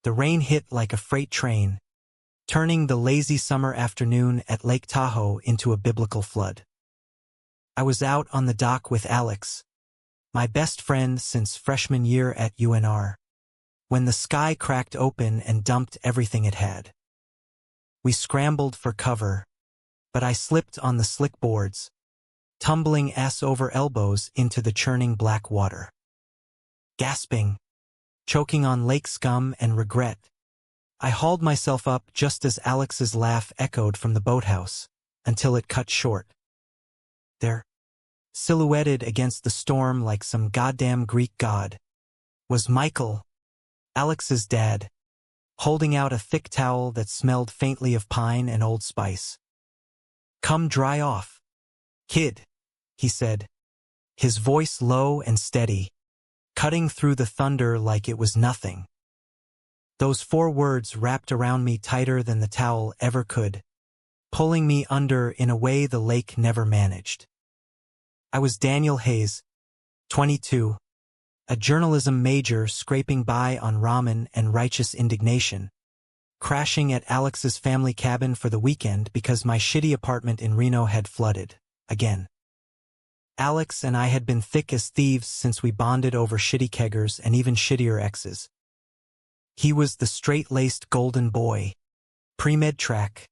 The rain hit like a freight train, turning the lazy summer afternoon at Lake Tahoe into a biblical flood. I was out on the dock with Alex, my best friend since freshman year at UNR, when the sky cracked open and dumped everything it had. We scrambled for cover, but I slipped on the slick boards, tumbling ass over elbows into the churning black water. Gasping, choking on lake scum and regret, I hauled myself up just as Alex's laugh echoed from the boathouse, until it cut short. There, silhouetted against the storm like some goddamn Greek god, was Michael, Alex's dad, holding out a thick towel that smelled faintly of pine and Old Spice. "Come dry off, kid," he said, his voice low and steady, cutting through the thunder like it was nothing. Those 4 words wrapped around me tighter than the towel ever could, pulling me under in a way the lake never managed. I was Daniel Hayes, 22, a journalism major scraping by on ramen and righteous indignation, crashing at Alex's family cabin for the weekend because my shitty apartment in Reno had flooded, again. Alex and I had been thick as thieves since we bonded over shitty keggers and even shittier exes. He was the straight-laced golden boy, pre-med track,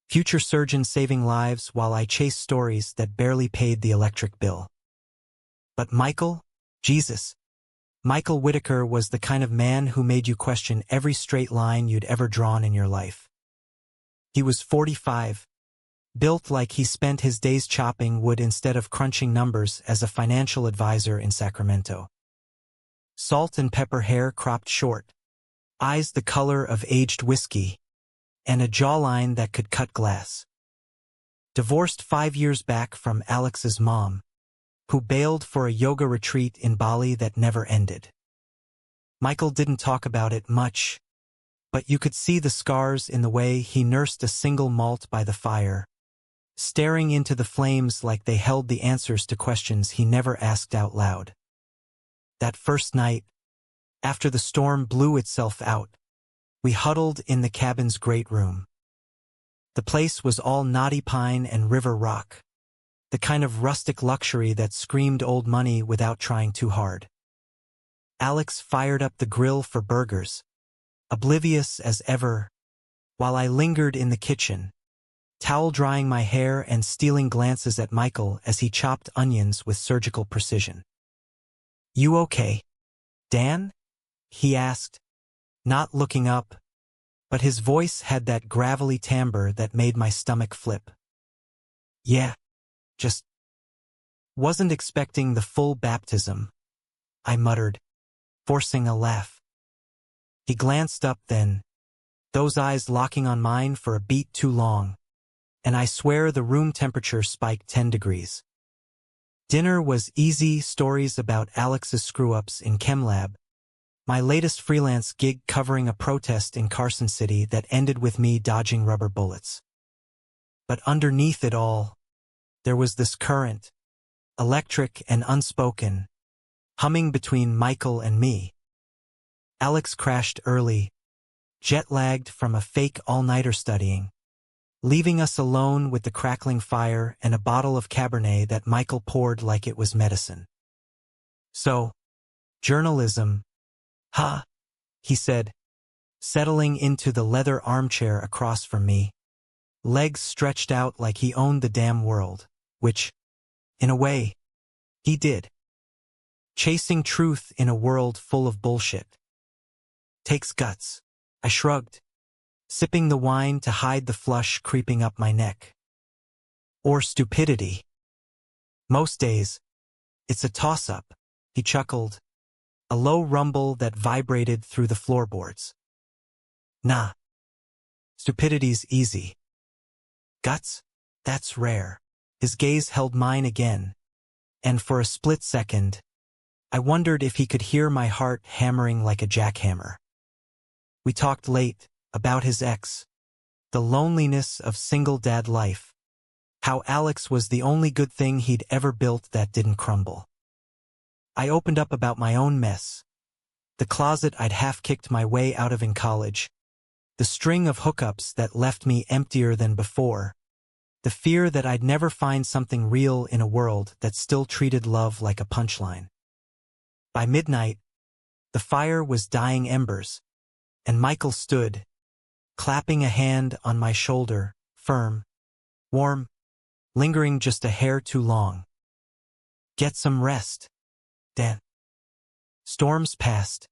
future surgeon saving lives while I chased stories that barely paid the electric bill. But Michael? Jesus. Michael Whitaker was the kind of man who made you question every straight line you'd ever drawn in your life. He was 45, built like he spent his days chopping wood instead of crunching numbers as a financial advisor in Sacramento. Salt and pepper hair cropped short, eyes the color of aged whiskey, and a jawline that could cut glass. Divorced 5 years back from Alex's mom, who bailed for a yoga retreat in Bali that never ended. Michael didn't talk about it much, but you could see the scars in the way he nursed a single malt by the fire, staring into the flames like they held the answers to questions he never asked out loud. That first night, after the storm blew itself out, we huddled in the cabin's great room. The place was all knotty pine and river rock, the kind of rustic luxury that screamed old money without trying too hard. Alex fired up the grill for burgers, oblivious as ever, while I lingered in the kitchen, towel drying my hair and stealing glances at Michael as he chopped onions with surgical precision. "You okay, Dan?" he asked, not looking up, but his voice had that gravelly timbre that made my stomach flip. "Yeah, just wasn't expecting the full baptism," I muttered, forcing a laugh. He glanced up then, those eyes locking on mine for a beat too long, and I swear the room temperature spiked 10 degrees. Dinner was easy stories about Alex's screw-ups in ChemLab, my latest freelance gig covering a protest in Carson City that ended with me dodging rubber bullets. But underneath it all, there was this current, electric and unspoken, humming between Michael and me. Alex crashed early, jet-lagged from a fake all-nighter studying, leaving us alone with the crackling fire and a bottle of Cabernet that Michael poured like it was medicine. "So, journalism, huh?" he said, settling into the leather armchair across from me, legs stretched out like he owned the damn world, which, in a way, he did. Chasing truth in a world full of bullshit. Takes guts, I shrugged, sipping the wine to hide the flush creeping up my neck. Or stupidity. Most days, it's a toss-up, he chuckled, a low rumble that vibrated through the floorboards. Nah. Stupidity's easy. Guts? That's rare. His gaze held mine again, and for a split second, I wondered if he could hear my heart hammering like a jackhammer. We talked late, about his ex, the loneliness of single dad life, how Alex was the only good thing he'd ever built that didn't crumble. I opened up about my own mess, The closet I'd half-kicked my way out of in college. The string of hookups that left me emptier than before. The fear that I'd never find something real in a world that still treated love like a punchline. By midnight, the fire was dying embers, and Michael stood, clapping a hand on my shoulder, firm, warm, lingering just a hair too long. Get some rest, Dan. Storms passed,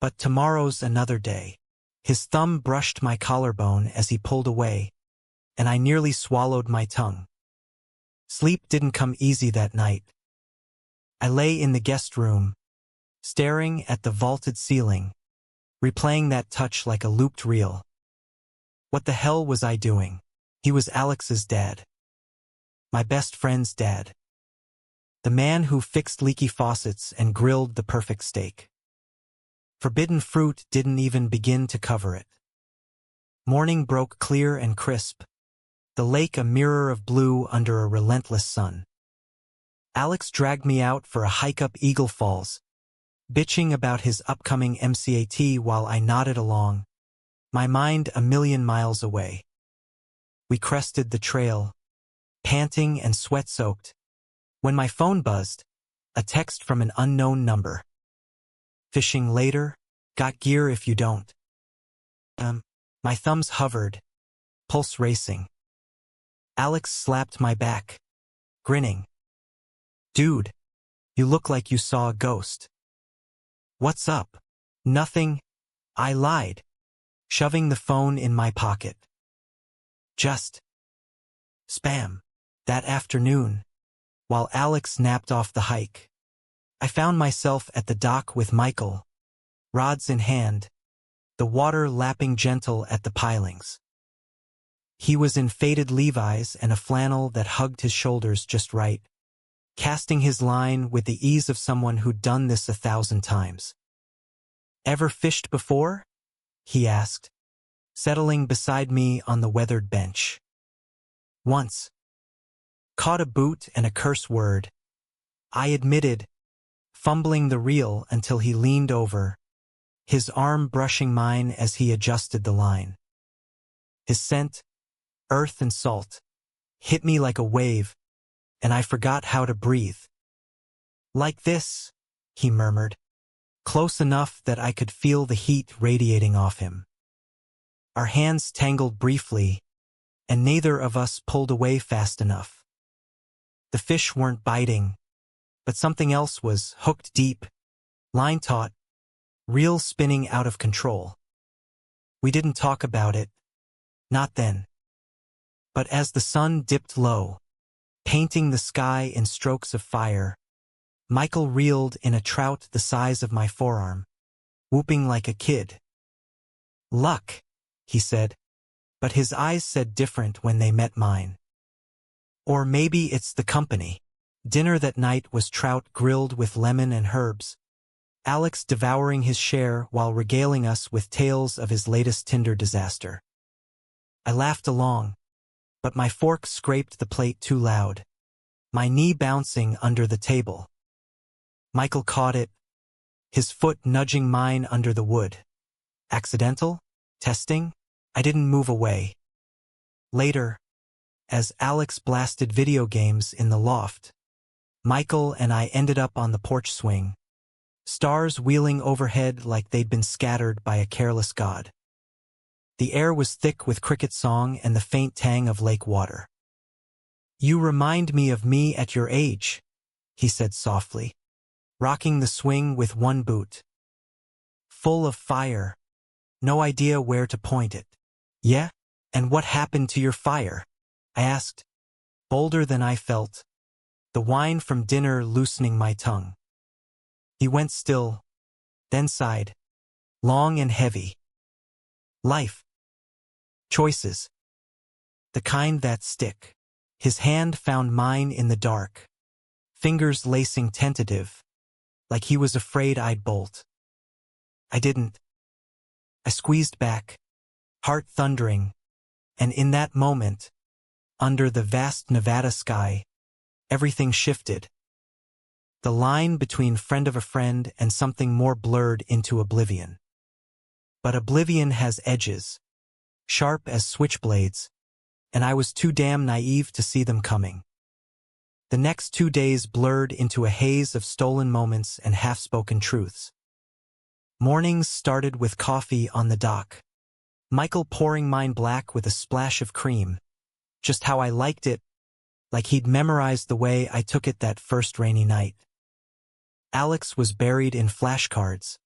but tomorrow's another day. His thumb brushed my collarbone as he pulled away, and I nearly swallowed my tongue. Sleep didn't come easy that night. I lay in the guest room, staring at the vaulted ceiling, replaying that touch like a looped reel. What the hell was I doing? He was Alex's dad. My best friend's dad. The man who fixed leaky faucets and grilled the perfect steak. Forbidden fruit didn't even begin to cover it. Morning broke clear and crisp, the lake a mirror of blue under a relentless sun. Alex dragged me out for a hike up Eagle Falls, bitching about his upcoming MCAT while I nodded along, my mind a million miles away. We crested the trail, panting and sweat-soaked, when my phone buzzed, a text from an unknown number. Fishing later, got gear if you don't. My thumbs hovered, pulse racing. Alex slapped my back, grinning. Dude, you look like you saw a ghost. What's up? Nothing, I lied, shoving the phone in my pocket. Just spam. That afternoon, while Alex napped off the hike, I found myself at the dock with Michael, rods in hand, the water lapping gentle at the pilings. He was in faded Levi's and a flannel that hugged his shoulders just right, casting his line with the ease of someone who'd done this 1,000 times. Ever fished before? He asked, settling beside me on the weathered bench. Once. Caught a boot and a curse word, I admitted, fumbling the reel until he leaned over, his arm brushing mine as he adjusted the line. His scent, earth and salt, hit me like a wave, and I forgot how to breathe. Like this, he murmured, close enough that I could feel the heat radiating off him. Our hands tangled briefly, and neither of us pulled away fast enough. The fish weren't biting, but something else was hooked deep, line taut, reel spinning out of control. We didn't talk about it, not then. But as the sun dipped low, painting the sky in strokes of fire, Michael reeled in a trout the size of my forearm, whooping like a kid. Luck, he said, but his eyes said different when they met mine. Or maybe it's the company. Dinner that night was trout grilled with lemon and herbs, Alex devouring his share while regaling us with tales of his latest Tinder disaster. I laughed along, but my fork scraped the plate too loud, my knee bouncing under the table. Michael caught it, his foot nudging mine under the wood. Accidental? Testing? I didn't move away. Later, as Alex blasted video games in the loft, Michael and I ended up on the porch swing, stars wheeling overhead like they'd been scattered by a careless god. The air was thick with cricket song and the faint tang of lake water. You remind me of me at your age, he said softly, rocking the swing with one boot. Full of fire, no idea where to point it. Yeah? And what happened to your fire? I asked, bolder than I felt, the wine from dinner loosening my tongue. He went still, then sighed, long and heavy. Life. Choices. The kind that stick. His hand found mine in the dark, fingers lacing tentative, like he was afraid I'd bolt. I didn't. I squeezed back, heart thundering, and in that moment, under the vast Nevada sky, everything shifted. The line between friend of a friend and something more blurred into oblivion. But oblivion has edges, sharp as switchblades, and I was too damn naive to see them coming. The next 2 days blurred into a haze of stolen moments and half-spoken truths. Mornings started with coffee on the dock. Michael pouring mine black with a splash of cream. Just how I liked it, like he'd memorized the way I took it that first rainy night. Alex was buried in flashcards,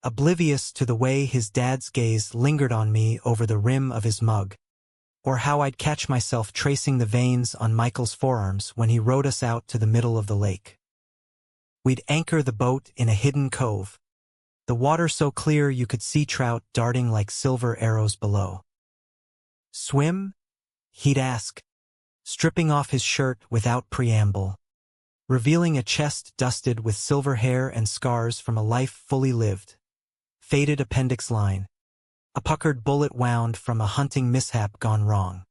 oblivious to the way his dad's gaze lingered on me over the rim of his mug, or how I'd catch myself tracing the veins on Michael's forearms when he rowed us out to the middle of the lake. We'd anchor the boat in a hidden cove, the water so clear you could see trout darting like silver arrows below. "Swim?" he'd ask, stripping off his shirt without preamble, revealing a chest dusted with silver hair and scars from a life fully lived. Faded appendix line. A puckered bullet wound from a hunting mishap gone wrong.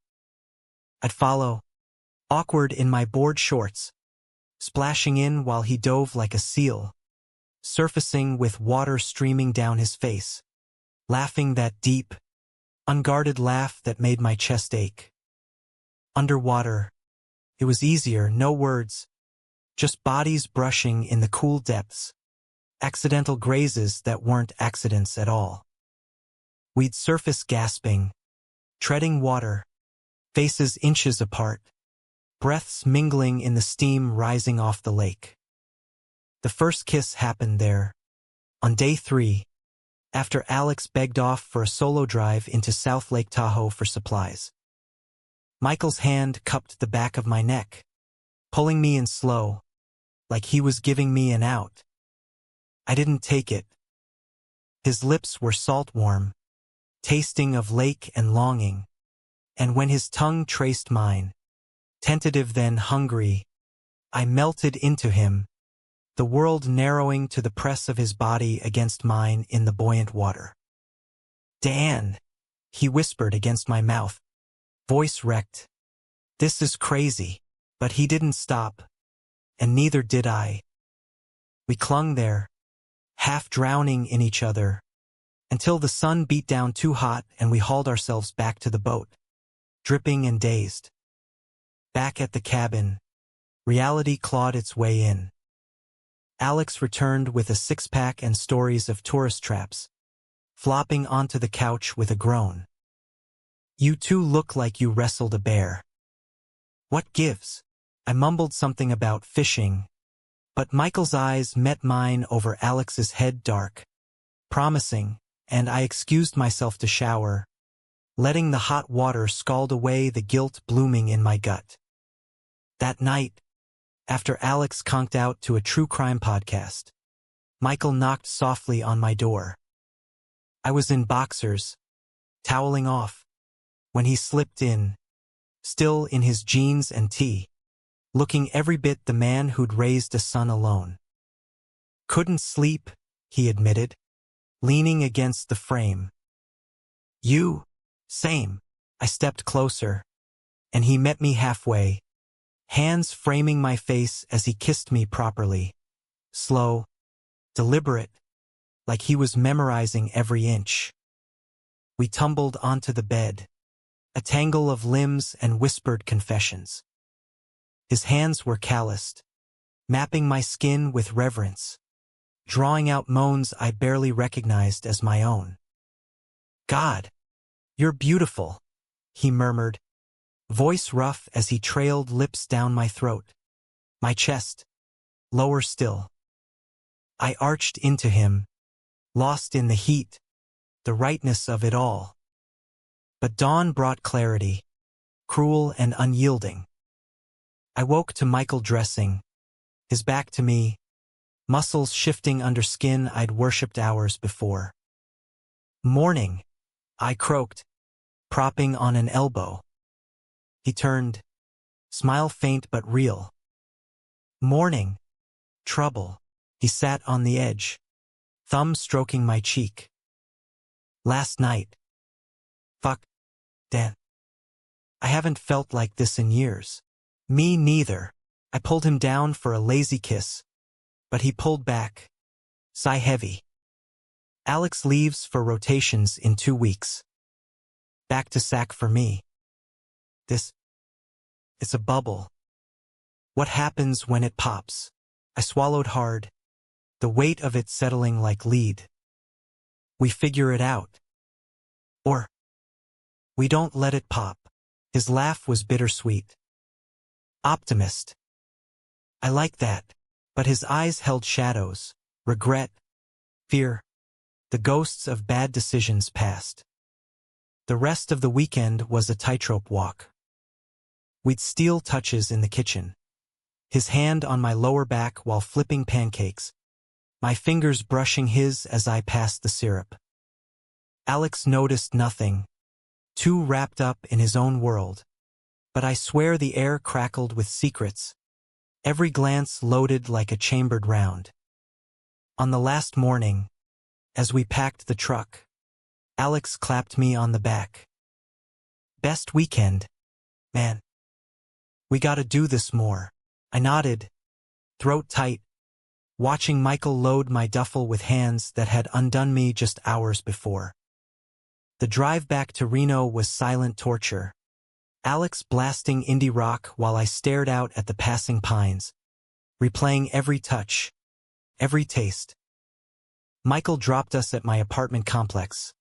I'd follow, awkward in my board shorts, splashing in while he dove like a seal, surfacing with water streaming down his face, laughing that deep, unguarded laugh that made my chest ache. Underwater, it was easier, no words, just bodies brushing in the cool depths, accidental grazes that weren't accidents at all. We'd surface gasping, treading water, faces inches apart, breaths mingling in the steam rising off the lake. The first kiss happened there, on day 3, after Alex begged off for a solo drive into South Lake Tahoe for supplies. Michael's hand cupped the back of my neck, pulling me in slow, like he was giving me an out. I didn't take it. His lips were salt-warm, tasting of lake and longing, and when his tongue traced mine, tentative then hungry, I melted into him, the world narrowing to the press of his body against mine in the buoyant water. "Dan," he whispered against my mouth, voice wrecked. "This is crazy." But he didn't stop, and neither did I. We clung there, half drowning in each other, until the sun beat down too hot and we hauled ourselves back to the boat, dripping and dazed. Back at the cabin, reality clawed its way in. Alex returned with a 6-pack and stories of tourist traps, flopping onto the couch with a groan. "You two look like you wrestled a bear." "What gives?" I mumbled something about fishing, but Michael's eyes met mine over Alex's head, dark, promising, and I excused myself to shower, letting the hot water scald away the guilt blooming in my gut. That night, after Alex conked out to a true crime podcast, Michael knocked softly on my door. I was in boxers, toweling off, when he slipped in, still in his jeans and tee, looking every bit the man who'd raised a son alone. "Couldn't sleep," he admitted, leaning against the frame. "You?" "Same." I stepped closer, and he met me halfway, hands framing my face as he kissed me properly, slow, deliberate, like he was memorizing every inch. We tumbled onto the bed, a tangle of limbs and whispered confessions. His hands were calloused, mapping my skin with reverence, drawing out moans I barely recognized as my own. "God, you're beautiful," he murmured, voice rough as he trailed lips down my throat, my chest, lower still. I arched into him, lost in the heat, the rightness of it all. But dawn brought clarity, cruel and unyielding. I woke to Michael dressing, his back to me, muscles shifting under skin I'd worshipped hours before. "Morning," I croaked, propping on an elbow. He turned, smile faint but real. "Morning, trouble." He sat on the edge, thumb stroking my cheek. "Last night. Fuck, Dan. I haven't felt like this in years." "Me neither." I pulled him down for a lazy kiss, But he pulled back. Sigh heavy. Alex leaves for rotations in 2 weeks. Back to SAC for me. It's a bubble. What happens when it pops? I swallowed hard, the weight of it settling like lead. We figure it out. Or we don't let it pop. His laugh was bittersweet. Optimist. I like that, but his eyes held shadows, regret, fear, the ghosts of bad decisions past. The rest of the weekend was a tightrope walk. We'd steal touches in the kitchen. His hand on my lower back while flipping pancakes, my fingers brushing his as I passed the syrup. Alex noticed nothing, too wrapped up in his own world. But I swear the air crackled with secrets, every glance loaded like a chambered round. On the last morning, as we packed the truck, Alex clapped me on the back. Best weekend, man. We gotta do this more. I nodded, throat tight, watching Michael load my duffel with hands that had undone me just hours before. The drive back to Reno was silent torture. Alex blasting indie rock while I stared out at the passing pines, replaying every touch, every taste. Michael dropped us at my apartment complex,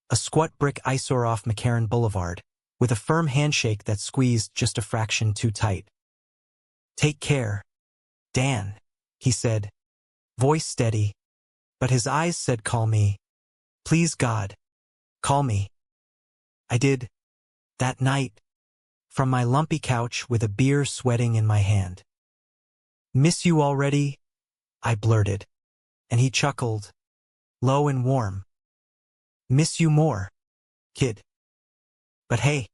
a squat brick eyesore off McCarran Boulevard, with a firm handshake that squeezed just a fraction too tight. Take care, Dan, he said, voice steady, but his eyes said call me. Please God, call me. I did, that night, from my lumpy couch with a beer sweating in my hand. Miss you already? I blurted, and he chuckled, low and warm. Miss you more, kid. But hey,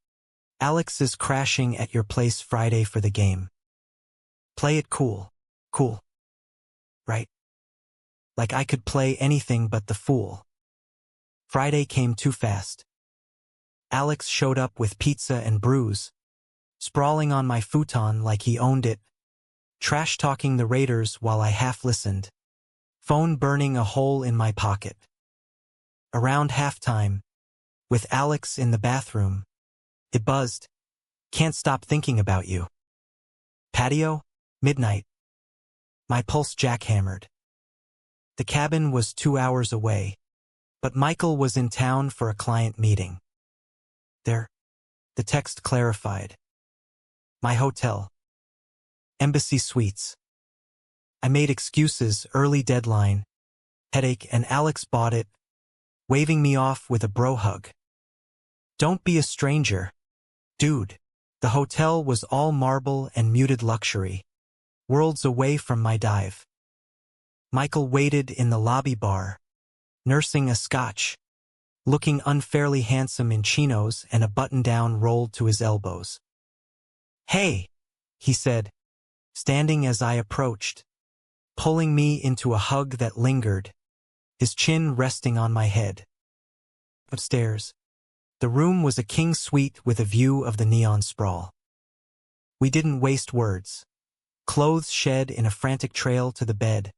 Alex is crashing at your place Friday for the game. Play it cool, right? Like I could play anything but the fool. Friday came too fast. Alex showed up with pizza and brews, sprawling on my futon like he owned it, trash-talking the Raiders while I half-listened, phone burning a hole in my pocket. Around halftime, with Alex in the bathroom, it buzzed, can't stop thinking about you. Patio, midnight. My pulse jackhammered. The cabin was 2 hours away, but Michael was in town for a client meeting. There, the text clarified. My hotel. Embassy Suites. I made excuses, early deadline, headache, and Alex bought it, waving me off with a bro hug. Don't be a stranger, dude. The hotel was all marble and muted luxury, worlds away from my dive. Michael waited in the lobby bar, nursing a scotch, looking unfairly handsome in chinos and a button-down rolled to his elbows. Hey, he said, standing as I approached, pulling me into a hug that lingered, his chin resting on my head. Upstairs, the room was a king suite with a view of the neon sprawl. We didn't waste words. Clothes shed in a frantic trail to the bed,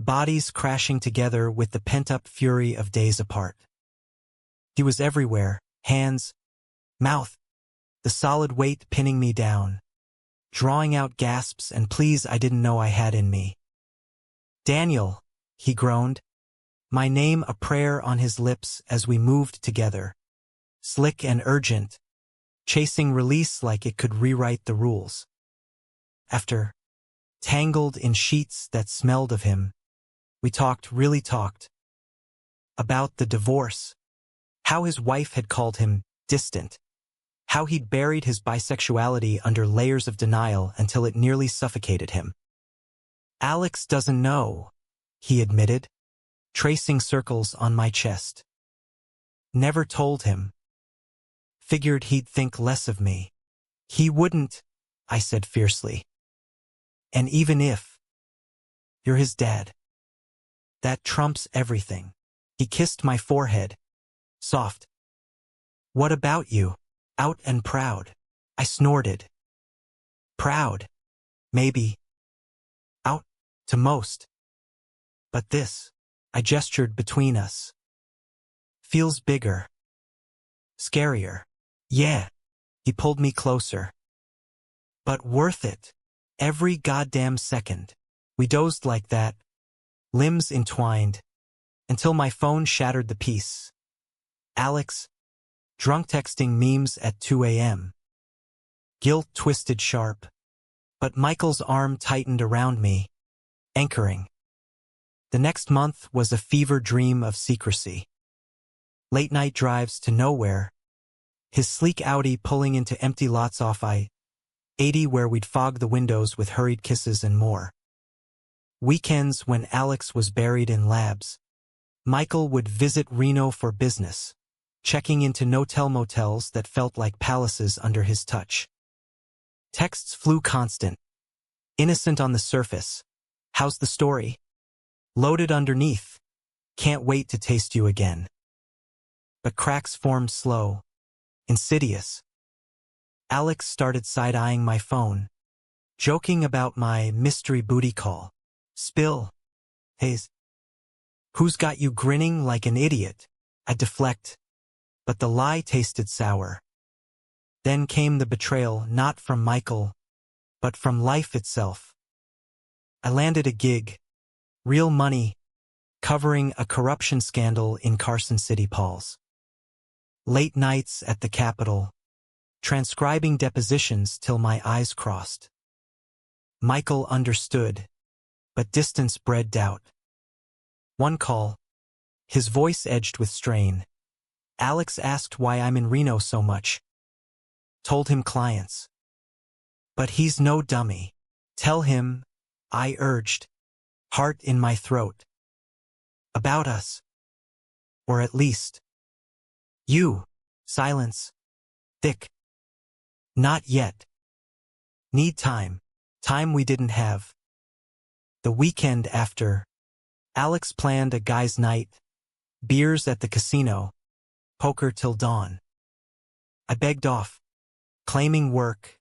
bodies crashing together with the pent-up fury of days apart. He was everywhere, hands, mouth, the solid weight pinning me down, drawing out gasps and pleas I didn't know I had in me. Daniel, he groaned, my name a prayer on his lips as we moved together, slick and urgent, chasing release like it could rewrite the rules. After, tangled in sheets that smelled of him, we really talked, about the divorce, how his wife had called him distant, how he'd buried his bisexuality under layers of denial until it nearly suffocated him. Alex doesn't know, he admitted, tracing circles on my chest. Never told him. Figured he'd think less of me. He wouldn't, I said fiercely. And even if you're his dad, that trumps everything. He kissed my forehead, soft. What about you? Out and proud. I snorted. Proud. Maybe. Out, to most. But this, I gestured between us, feels bigger, scarier. Yeah, he pulled me closer. But worth it. Every goddamn second. We dozed like that, limbs entwined, until my phone shattered the peace. Alex, drunk texting memes at 2 a.m. Guilt twisted sharp, but Michael's arm tightened around me, anchoring. The next month was a fever dream of secrecy. Late-night drives to nowhere, his sleek Audi pulling into empty lots off I-80 where we'd fog the windows with hurried kisses and more. Weekends when Alex was buried in labs, Michael would visit Reno for business, checking into no-tell-motels that felt like palaces under his touch. Texts flew constant, innocent on the surface. How's the story? Loaded underneath. Can't wait to taste you again. But cracks formed slow, insidious. Alex started side-eyeing my phone, joking about my mystery booty call. Spill. Haze. Who's got you grinning like an idiot? I deflect, but the lie tasted sour. Then came the betrayal, not from Michael, but from life itself. I landed a gig, real money, covering a corruption scandal in Carson City Pauls. Late nights at the Capitol, transcribing depositions till my eyes crossed. Michael understood, but distance bred doubt. One call, his voice edged with strain. Alex asked why I'm in Reno so much. Told him clients. But he's no dummy. Tell him, I urged, heart in my throat. About us. Or at least. You. Silence. Thick. Not yet. Need time. Time we didn't have. The weekend after, Alex planned a guy's night, beers at the casino, poker till dawn. I begged off, claiming work,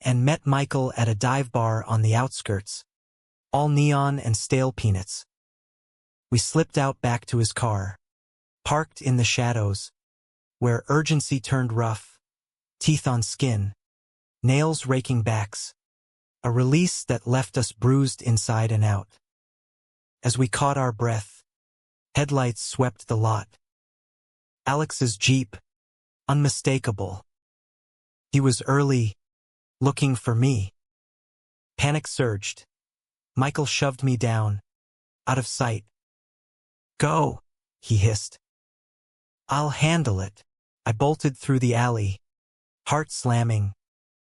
and met Michael at a dive bar on the outskirts, all neon and stale peanuts. We slipped out back to his car, parked in the shadows, where urgency turned rough, teeth on skin, nails raking backs, a release that left us bruised inside and out. As we caught our breath, headlights swept the lot. Alex's Jeep, unmistakable. He was early, looking for me. Panic surged. Michael shoved me down, out of sight. Go, he hissed. I'll handle it. I bolted through the alley, heart slamming,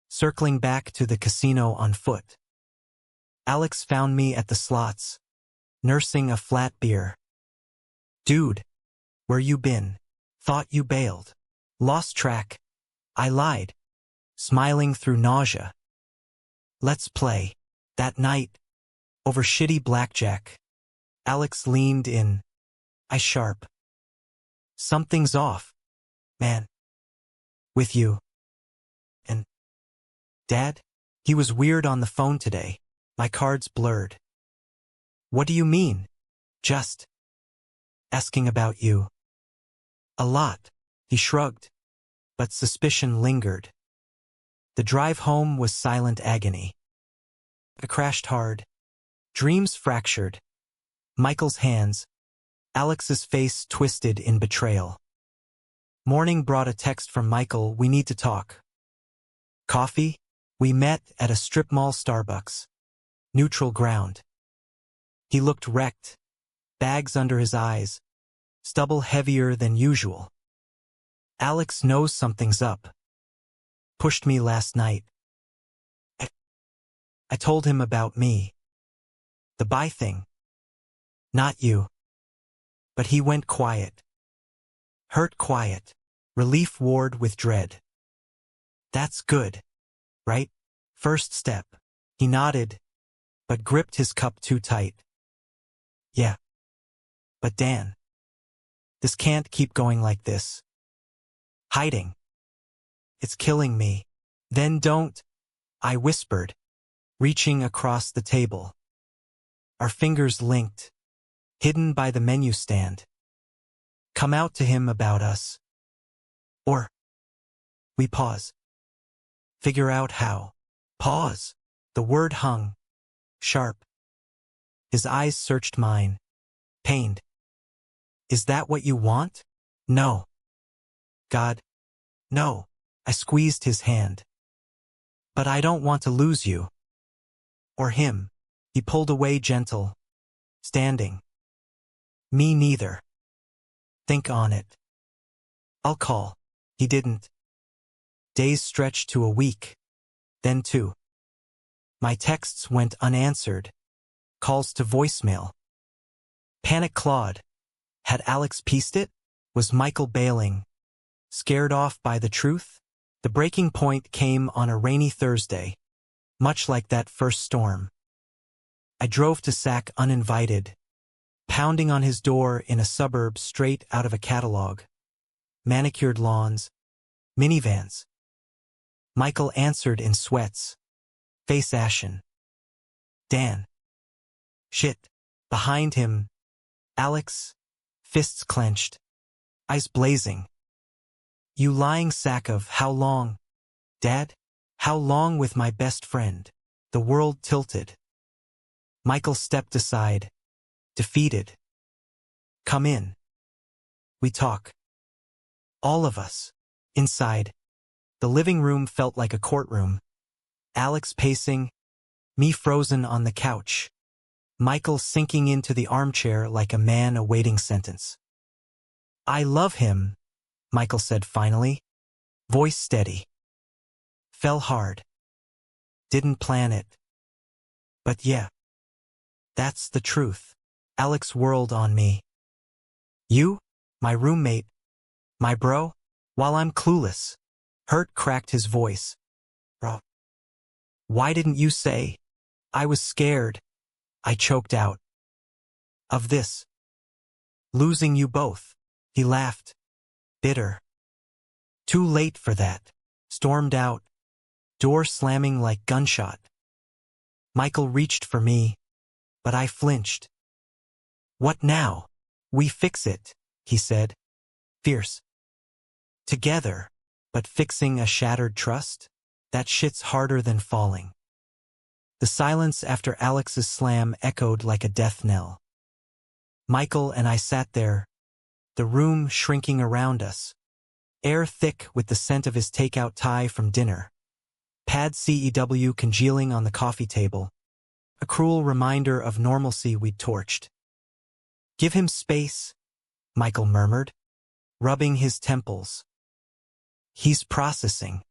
circling back to the casino on foot. Alex found me at the slots, nursing a flat beer. Dude, where you been? Thought you bailed. Lost track. I lied, smiling through nausea. Let's play. That night, over shitty blackjack, Alex leaned in. I sharp. Something's off, man. With you. And Dad? He was weird on the phone today. My cards blurred. What do you mean? Just asking about you. A lot, he shrugged, but suspicion lingered. The drive home was silent agony. I crashed hard. Dreams fractured. Michael's hands, Alex's face twisted in betrayal. Morning brought a text from Michael, we need to talk. Coffee? We met at a strip mall Starbucks. Neutral ground. He looked wrecked, bags under his eyes, stubble heavier than usual. Alex knows something's up. Pushed me last night. I told him about me. The bi thing. Not you. But he went quiet. Hurt quiet. Relief warred with dread. That's good, right? First step. He nodded, but gripped his cup too tight. Yeah. But Dan. This can't keep going like this. Hiding. It's killing me. Then don't, I whispered, reaching across the table. Our fingers linked, hidden by the menu stand. Come out to him about us. Or we pause. Figure out how. Pause. The word hung. Sharp. His eyes searched mine. Pained. Is that what you want? No. God. No. I squeezed his hand. But I don't want to lose you. Or him. He pulled away gentle. Standing. Me neither. Think on it. I'll call. He didn't. Days stretched to a week. Then 2. My texts went unanswered. Calls to voicemail. Panic clawed. Had Alex pieced it? Was Michael bailing? Scared off by the truth? The breaking point came on a rainy Thursday, much like that first storm. I drove to Sac uninvited, pounding on his door in a suburb straight out of a catalog. Manicured lawns, minivans. Michael answered in sweats, face ashen. Dan. Shit. Behind him, Alex, fists clenched, eyes blazing. You lying sack of how long? Dad? How long with my best friend? The world tilted. Michael stepped aside, defeated. Come in. We talk. All of us. Inside. The living room felt like a courtroom. Alex pacing, me frozen on the couch. Michael sinking into the armchair like a man awaiting sentence. I love him, Michael said finally, voice steady. Fell hard. Didn't plan it. But yeah. That's the truth. Alex whirled on me. You? My roommate? My bro? While I'm clueless. Hurt cracked his voice. Bro. Why didn't you say? I was scared. I choked out. Of this. Losing you both. He laughed. Bitter. Too late for that. Stormed out. Door slamming like gunshot. Michael reached for me, but I flinched. What now? We fix it, he said. Fierce. Together, but fixing a shattered trust? That shit's harder than falling. The silence after Alex's slam echoed like a death knell. Michael and I sat there, the room shrinking around us, air thick with the scent of his takeout tie from dinner. Pad CEW congealing on the coffee table, a cruel reminder of normalcy we'd torched. Give him space, Michael murmured, rubbing his temples. He's processing.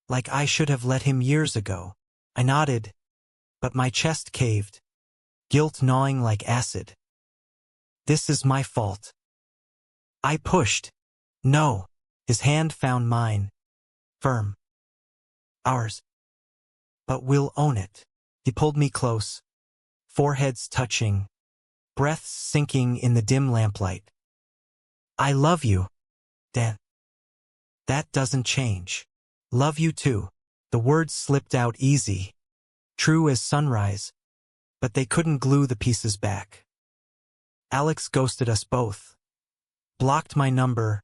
Like I should have let him years ago. I nodded, but my chest caved, guilt gnawing like acid. This is my fault. I pushed. No. His hand found mine. Firm. Ours. But we'll own it. He pulled me close, foreheads touching, breaths sinking in the dim lamplight. I love you, Dan. That doesn't change. Love you too. The words slipped out easy, true as sunrise, but they couldn't glue the pieces back. Alex ghosted us both, blocked my number,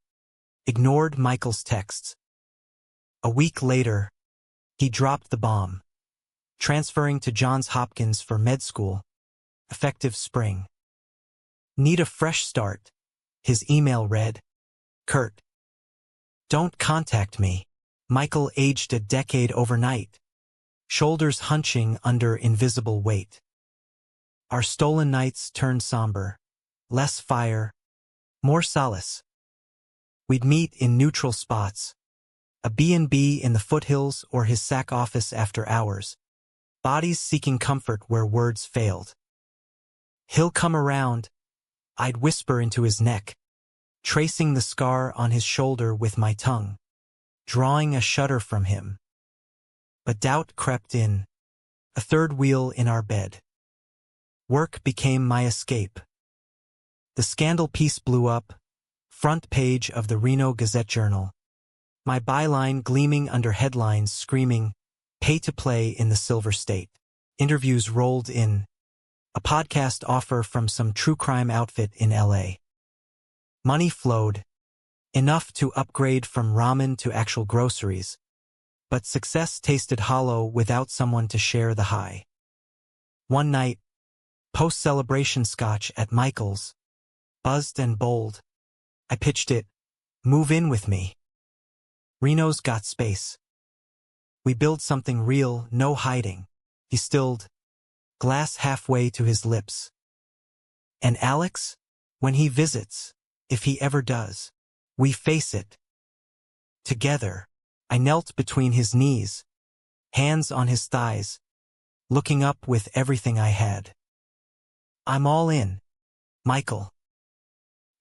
ignored Michael's texts. A week later, he dropped the bomb, transferring to Johns Hopkins for med school, effective spring. Need a fresh start, his email read. Kurt. Don't contact me. Michael aged a decade overnight, shoulders hunching under invisible weight. Our stolen nights turned somber, less fire, more solace. We'd meet in neutral spots, a B&B in the foothills or his Sac office after hours, bodies seeking comfort where words failed. He'll come around, I'd whisper into his neck, tracing the scar on his shoulder with my tongue, drawing a shudder from him. But doubt crept in, a third wheel in our bed. Work became my escape. The scandal piece blew up, front page of the Reno Gazette-Journal. My byline gleaming under headlines screaming, pay to play in the Silver State. Interviews rolled in. a podcast offer from some true crime outfit in LA. Money flowed, enough to upgrade from ramen to actual groceries, but success tasted hollow without someone to share the high. One night, post-celebration scotch at Michael's, buzzed and bold, I pitched it, "Move in with me." Reno's got space. We build something real, no hiding. He stilled, glass halfway to his lips. And Alex? When he visits, if he ever does, we face it. Together, I knelt between his knees, hands on his thighs, looking up with everything I had. "I'm all in, Michael."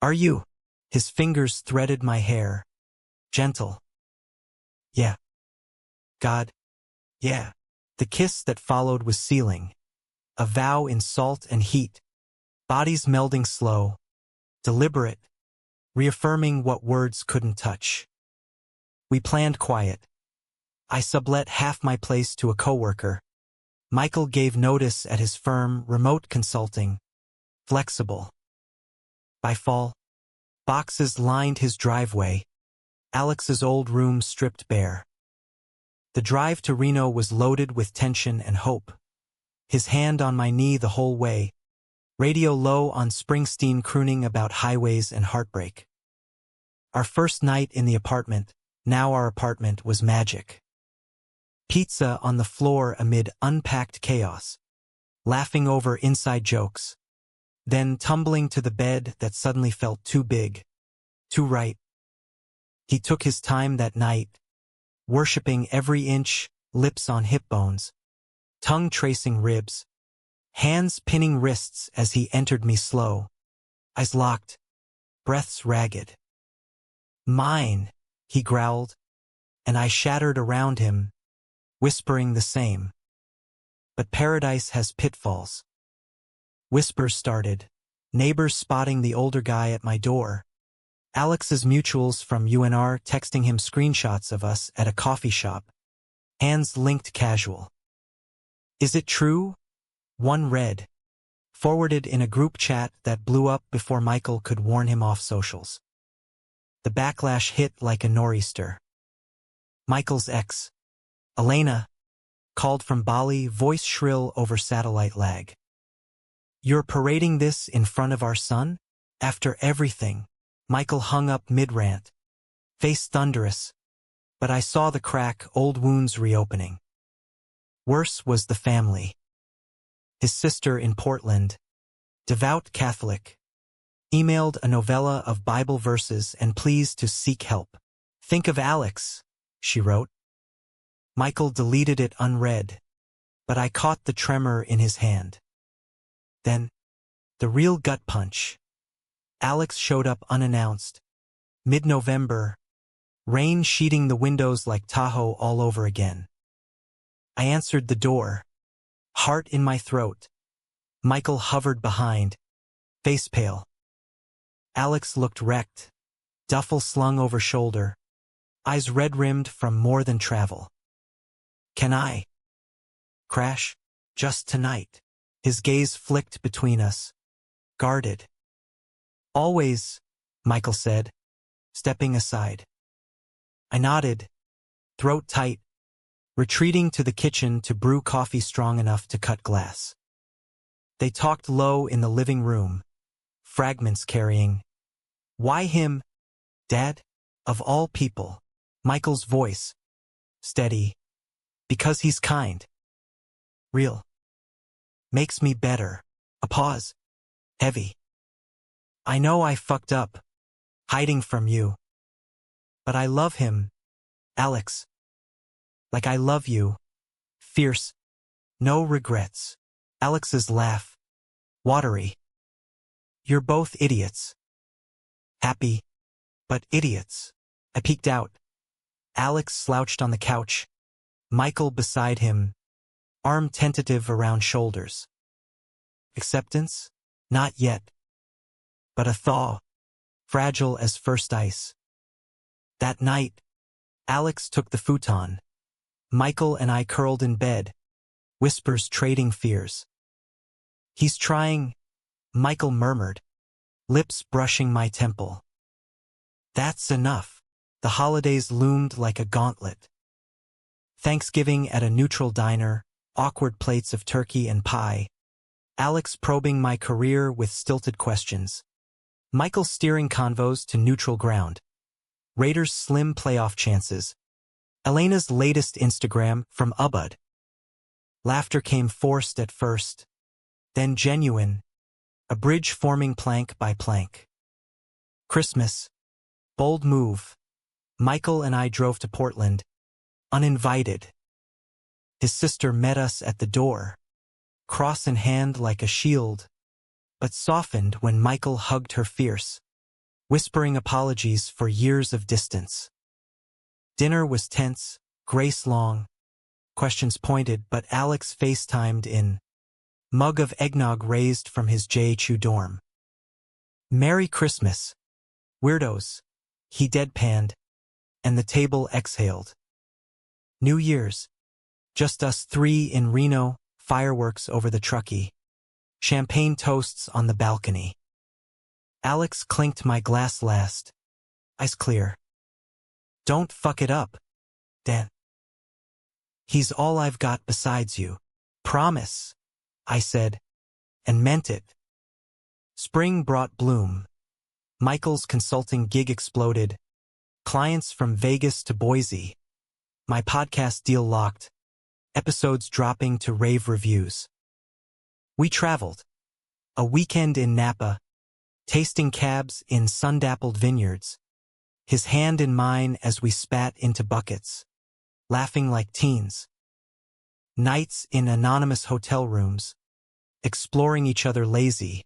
"Are you?" His fingers threaded my hair. Gentle. "Yeah." "God. Yeah." The kiss that followed was sealing. A vow in salt and heat. Bodies melding slow, deliberate, reaffirming what words couldn't touch. We planned quiet. I sublet half my place to a coworker. Michael gave notice at his firm, remote consulting. Flexible. By fall, boxes lined his driveway. Alex's old room stripped bare. The drive to Reno was loaded with tension and hope. His hand on my knee the whole way, radio low on Springsteen crooning about highways and heartbreak. Our first night in the apartment, now our apartment, was magic. Pizza on the floor amid unpacked chaos, laughing over inside jokes, then tumbling to the bed that suddenly felt too big, too right. He took his time that night, worshipping every inch, lips on hip bones, tongue tracing ribs, hands pinning wrists as he entered me slow, eyes locked, breaths ragged. "Mine," he growled, and I shattered around him, whispering the same. But paradise has pitfalls. Whispers started, neighbors spotting the older guy at my door, Alex's mutuals from UNR texting him screenshots of us at a coffee shop, hands linked casual. "Is it true?" One read, forwarded in a group chat that blew up before Michael could warn him off socials. The backlash hit like a nor'easter. Michael's ex, Elena, called from Bali, voice shrill over satellite lag. "You're parading this in front of our son? After everything?" Michael hung up mid-rant, face thunderous, but I saw the crack, old wounds reopening. Worse was the family. His sister in Portland, devout Catholic, emailed a novella of Bible verses and pleas to seek help. "Think of Alex," she wrote. Michael deleted it unread, but I caught the tremor in his hand. Then, the real gut punch. Alex showed up unannounced. Mid-November, rain sheeting the windows like Tahoe all over again. I answered the door, heart in my throat. Michael hovered behind, face pale. Alex looked wrecked, duffel slung over shoulder, eyes red-rimmed from more than travel. "Can I crash just tonight?" His gaze flicked between us, guarded. "Always," Michael said, stepping aside. I nodded, throat tight, retreating to the kitchen to brew coffee strong enough to cut glass. They talked low in the living room, fragments carrying. "Why him, Dad? Of all people?" Michael's voice, steady. "Because he's kind. Real. Makes me better." A pause. Heavy. "I know I fucked up, hiding from you. But I love him, Alex. Like I love you. Fierce. No regrets." Alex's laugh. Watery. "You're both idiots. Happy, but idiots." I peeked out. Alex slouched on the couch, Michael beside him, arm tentative around shoulders. Acceptance? Not yet. But a thaw, fragile as first ice. That night, Alex took the futon. Michael and I curled in bed, whispers trading fears. He's trying, Michael murmured, lips brushing my temple. That's enough. The holidays loomed like a gauntlet. Thanksgiving at a neutral diner, awkward plates of turkey and pie, Alex probing my career with stilted questions, Michael steering convos to neutral ground, Raiders' slim playoff chances, Elena's latest Instagram from Ubud. Laughter came forced at first, then genuine, a bridge forming plank by plank. Christmas. Bold move. Michael and I drove to Portland, uninvited. His sister met us at the door, cross in hand like a shield, but softened when Michael hugged her fierce, whispering apologies for years of distance. Dinner was tense, grace long, questions pointed, but Alex FaceTimed in, mug of eggnog raised from his JHU dorm. Merry Christmas, weirdos, he deadpanned, and the table exhaled. New Year's. Just us three in Reno, fireworks over the Truckee. Champagne toasts on the balcony. Alex clinked my glass last. Ice clear. Don't fuck it up, Dan. He's all I've got besides you. Promise, I said, and meant it. Spring brought bloom. Michael's consulting gig exploded. Clients from Vegas to Boise. My podcast deal locked. Episodes dropping to rave reviews. We traveled. A weekend in Napa, tasting cabs in sun-dappled vineyards, his hand in mine as we spat into buckets, laughing like teens. Nights in anonymous hotel rooms, exploring each other lazy,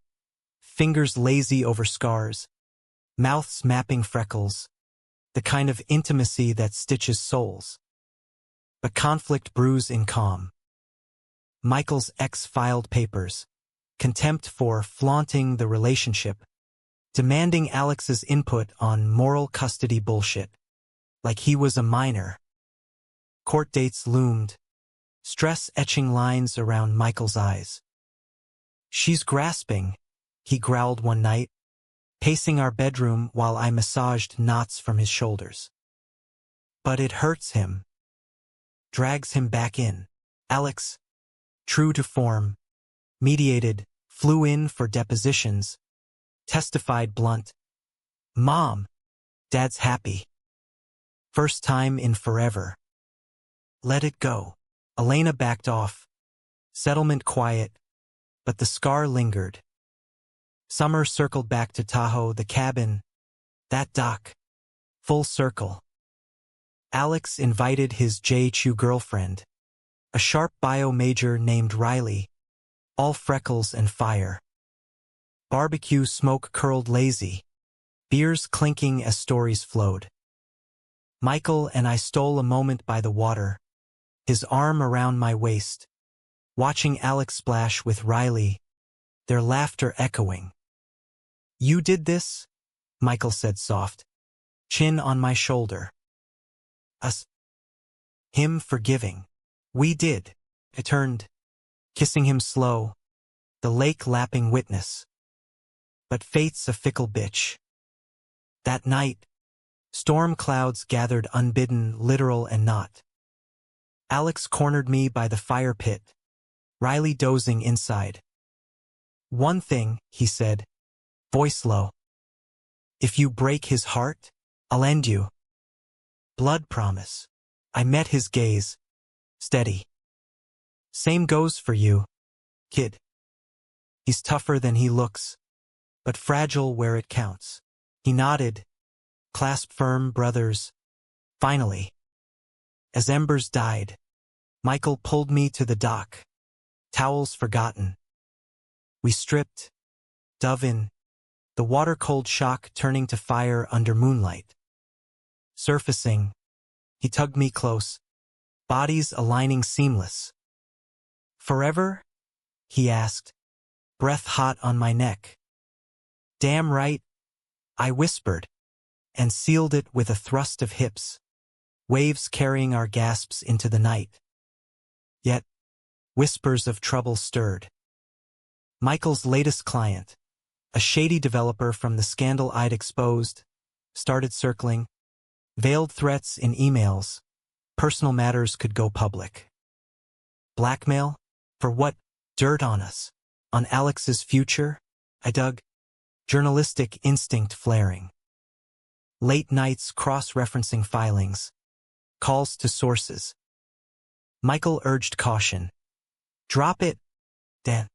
fingers lazy over scars, mouths mapping freckles, the kind of intimacy that stitches souls. But conflict brews in calm. Michael's ex filed papers, contempt for flaunting the relationship, demanding Alex's input on moral custody bullshit, like he was a minor. Court dates loomed, stress etching lines around Michael's eyes. She's grasping, he growled one night, pacing our bedroom while I massaged knots from his shoulders. But it hurts him. Drags him back in. Alex, true to form, mediated, flew in for depositions, testified blunt. Mom, Dad's happy. First time in forever. Let it go. Elena backed off. Settlement quiet, but the scar lingered. Summer circled back to Tahoe, the cabin, that dock. Full circle. Alex invited his JHU girlfriend, a sharp bio major named Riley, all freckles and fire. Barbecue smoke curled lazy, beers clinking as stories flowed. Michael and I stole a moment by the water, his arm around my waist, watching Alex splash with Riley, their laughter echoing. You did this? Michael said soft, chin on my shoulder. Us. Him forgiving. We did. I turned, kissing him slow, the lake lapping witness. But fate's a fickle bitch. That night, storm clouds gathered unbidden, literal and not. Alex cornered me by the fire pit, Riley dozing inside. One thing, he said, voice low. If you break his heart, I'll end you. Blood promise. I met his gaze. Steady. Same goes for you, kid. He's tougher than he looks, but fragile where it counts. He nodded, clasped firm, brothers. Finally. As embers died, Michael pulled me to the dock, towels forgotten. We stripped, dove in, the water-cold shock turning to fire under moonlight. Surfacing, he tugged me close, bodies aligning seamless. Forever? He asked, breath hot on my neck. Damn right, I whispered, and sealed it with a thrust of hips, waves carrying our gasps into the night. Yet, whispers of trouble stirred. Michael's latest client, a shady developer from the scandal I'd exposed, started circling, veiled threats in emails. Personal matters could go public. Blackmail? For what? Dirt on us. On Alex's future? I dug. Journalistic instinct flaring. Late nights cross-referencing filings. Calls to sources. Michael urged caution. Drop it, Dan.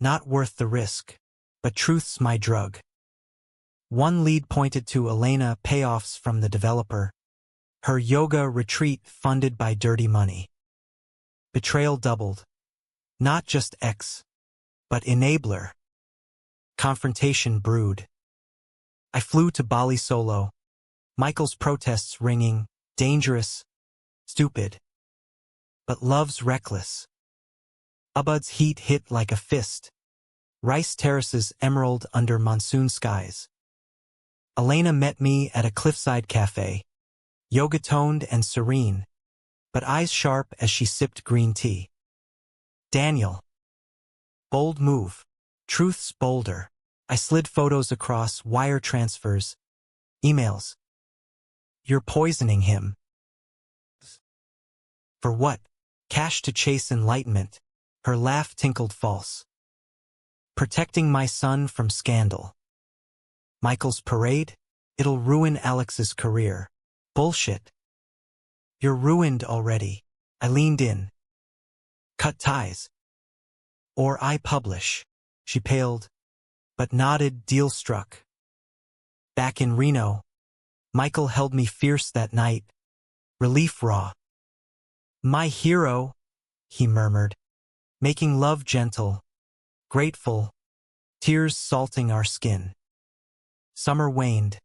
Not worth the risk, but truth's my drug. One lead pointed to Elena payoffs from the developer. Her yoga retreat funded by dirty money. Betrayal doubled. Not just ex, but enabler. Confrontation brewed. I flew to Bali solo. Michael's protests ringing, dangerous, stupid. But love's reckless. Ubud's heat hit like a fist. Rice terraces emerald under monsoon skies. Elena met me at a cliffside cafe, yoga-toned and serene, but eyes sharp as she sipped green tea. Daniel. Bold move. Truth's bolder. I slid photos across wire transfers, emails. You're poisoning him. For what? Cash to chase enlightenment. Her laugh tinkled false. Protecting my son from scandal. Michael's parade? It'll ruin Alex's career. Bullshit. You're ruined already. I leaned in. Cut ties. Or I publish. She paled, but nodded, deal struck. Back in Reno, Michael held me fierce that night. Relief raw. My hero, he murmured, making love gentle, grateful, tears salting our skin. Summer waned,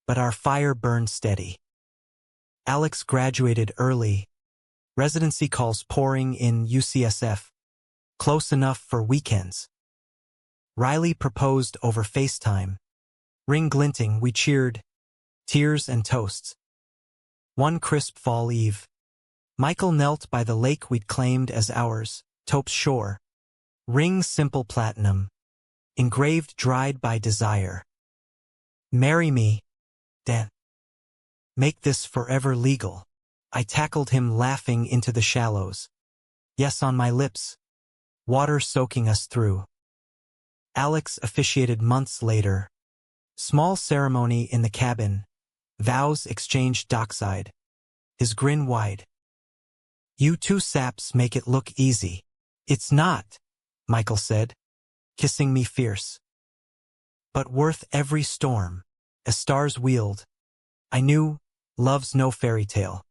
but our fire burned steady. Alex graduated early. Residency calls pouring in UCSF. Close enough for weekends. Riley proposed over FaceTime. Ring glinting, we cheered. Tears and toasts. One crisp fall eve. Michael knelt by the lake we'd claimed as ours, Tope's shore. Ring simple platinum. Engraved dried by desire. Marry me, Dan. Make this forever legal. I tackled him laughing into the shallows. Yes on my lips. Water soaking us through. Alex officiated months later. Small ceremony in the cabin. Vows exchanged dockside. His grin wide. You two saps make it look easy. It's not, Michael said, kissing me fierce. But worth every storm. As stars wheeled, I knew love's no fairy tale.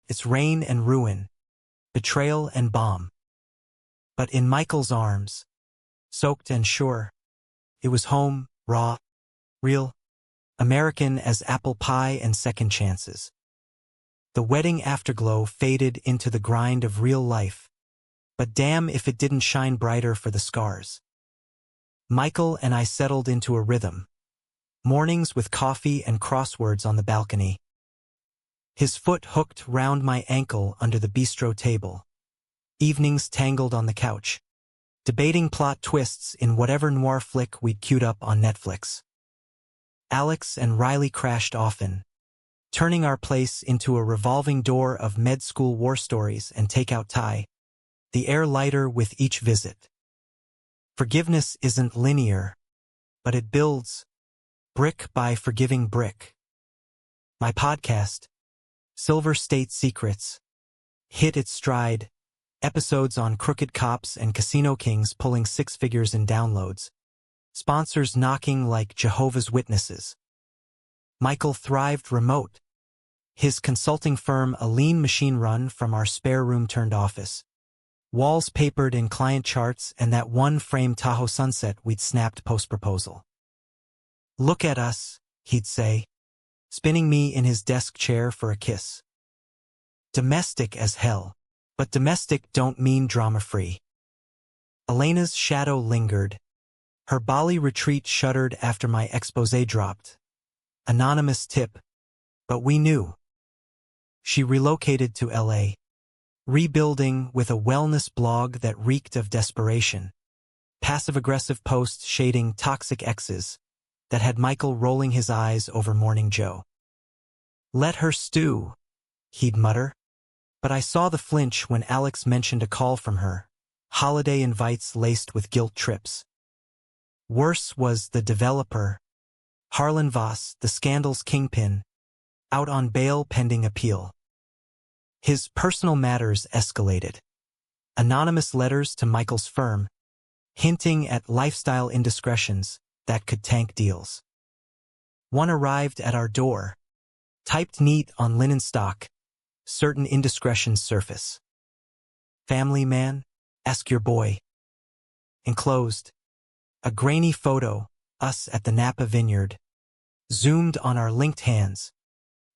It's rain and ruin, betrayal and bomb. But in Michael's arms, soaked and sure, it was home, raw, real, American as apple pie and second chances. The wedding afterglow faded into the grind of real life, but damn if it didn't shine brighter for the scars. Michael and I settled into a rhythm. Mornings with coffee and crosswords on the balcony. His foot hooked round my ankle under the bistro table. Evenings tangled on the couch, debating plot twists in whatever noir flick we'd queued up on Netflix. Alex and Riley crashed often, turning our place into a revolving door of med school war stories and takeout Thai, the air lighter with each visit. Forgiveness isn't linear, but it builds, brick by forgiving brick. My podcast, Silver State Secrets, hit its stride, episodes on crooked cops and casino kings pulling six figures in downloads, sponsors knocking like Jehovah's Witnesses. Michael thrived remote, his consulting firm a lean machine run from our spare room turned office, walls papered in client charts and that one frame Tahoe sunset we'd snapped post-proposal. Look at us, he'd say, spinning me in his desk chair for a kiss. Domestic as hell, but domestic don't mean drama-free. Elena's shadow lingered. Her Bali retreat shuddered after my exposé dropped. Anonymous tip, but we knew. She relocated to LA, rebuilding with a wellness blog that reeked of desperation. passive-aggressive post shading toxic exes that had Michael rolling his eyes over Morning Joe. "Let her stew," he'd mutter. But I saw the flinch when Alex mentioned a call from her, holiday invites laced with guilt trips. Worse was the developer, Harlan Voss, the scandal's kingpin, out on bail pending appeal. His personal matters escalated. Anonymous letters to Michael's firm, hinting at lifestyle indiscretions that could tank deals. One arrived at our door, typed neat on linen stock, certain indiscretions surface. "Family man? Ask your boy." Enclosed, a grainy photo, us at the Napa Vineyard, zoomed on our linked hands,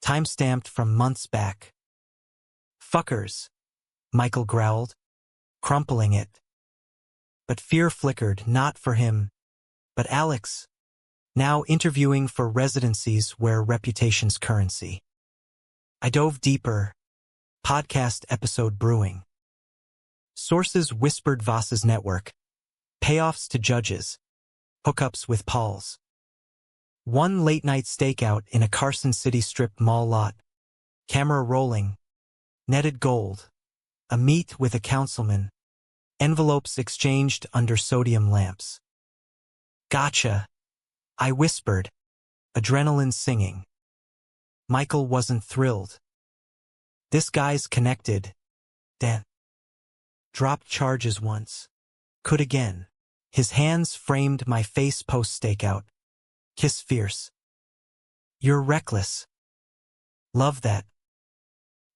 time-stamped from months back. "Fuckers," Michael growled, crumpling it. But fear flickered, not for him, but Alex, now interviewing for residencies where reputation's currency. I dove deeper, podcast episode brewing. Sources whispered Voss's network, payoffs to judges, hookups with Pauls. One late-night stakeout in a Carson City Strip mall lot, camera rolling, netted gold, a meet with a councilman, envelopes exchanged under sodium lamps. "Gotcha," I whispered, adrenaline singing. Michael wasn't thrilled. "This guy's connected, Dan. Dropped charges once. Could again." His hands framed my face post-stakeout. Kiss fierce. "You're reckless. Love that.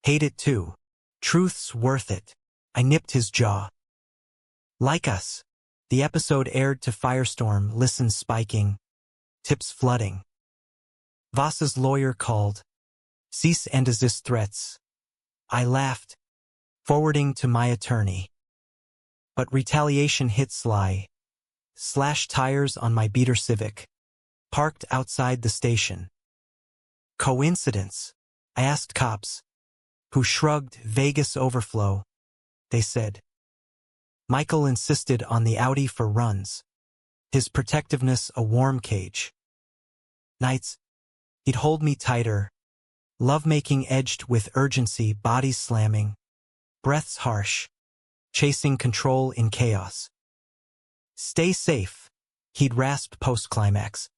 Hate it too. Truth's worth it." I nipped his jaw. "Like us." The episode aired to Firestorm, listens spiking, tips flooding. Voss's lawyer called. Cease and desist threats. I laughed, forwarding to my attorney. But retaliation hit sly. Slashed tires on my beater Civic, parked outside the station. "Coincidence?" I asked cops, who shrugged. "Vegas overflow," they said. Michael insisted on the Audi for runs, his protectiveness a warm cage. Nights, he'd hold me tighter, lovemaking edged with urgency, bodies slamming, breaths harsh, chasing control in chaos. "Stay safe," he'd rasp post-climax,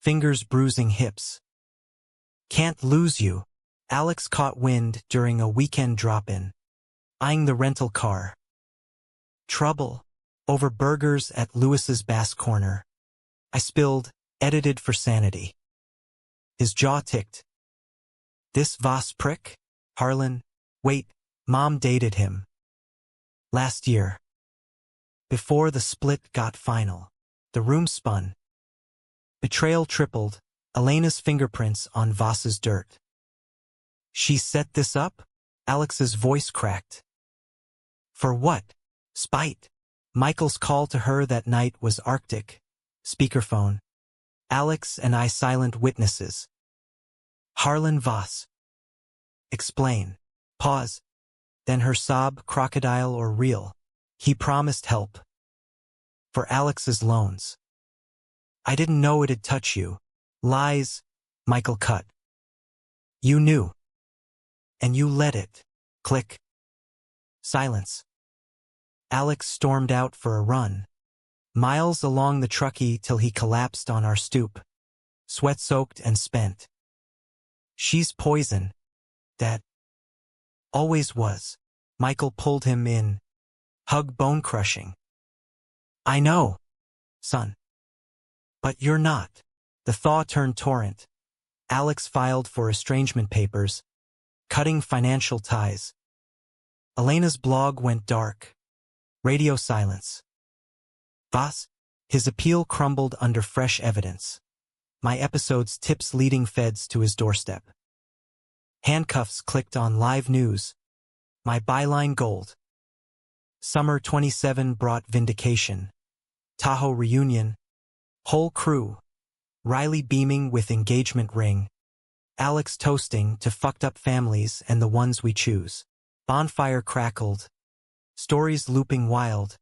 fingers bruising hips. "Can't lose you." Alex caught wind during a weekend drop-in, eyeing the rental car. "Trouble over burgers at Lewis's Bass Corner." I spilled, edited for sanity. His jaw ticked. "This Voss prick? Harlan? Wait, Mom dated him. Last year. Before the split got final. The room spun. Betrayal tripled, Elena's fingerprints on Voss's dirt. "She set this up?" Alex's voice cracked. "For what? Spite." Michael's call to her that night was Arctic. Speakerphone. Alex and I silent witnesses. "Harlan Voss." "Explain." Pause. Then her sob, crocodile or real. "He promised help. For Alex's loans." "I didn't know it'd touch you." "Lies," Michael cut. "You knew. And you let it." Click. Silence. Alex stormed out for a run, miles along the Truckee till he collapsed on our stoop, sweat-soaked and spent. "She's poison, Dad." "Always was." Michael pulled him in, hug bone-crushing. "I know, son. But you're not." The thaw turned torrent. Alex filed for estrangement papers, cutting financial ties. Elena's blog went dark. Radio silence. Voss, his appeal crumbled under fresh evidence. My episode's tips leading feds to his doorstep. Handcuffs clicked on live news. My byline gold. Summer 27 brought vindication. Tahoe reunion. Whole crew. Riley beaming with engagement ring. Alex toasting to fucked up families and the ones we choose. Bonfire crackled. Stories looping wild.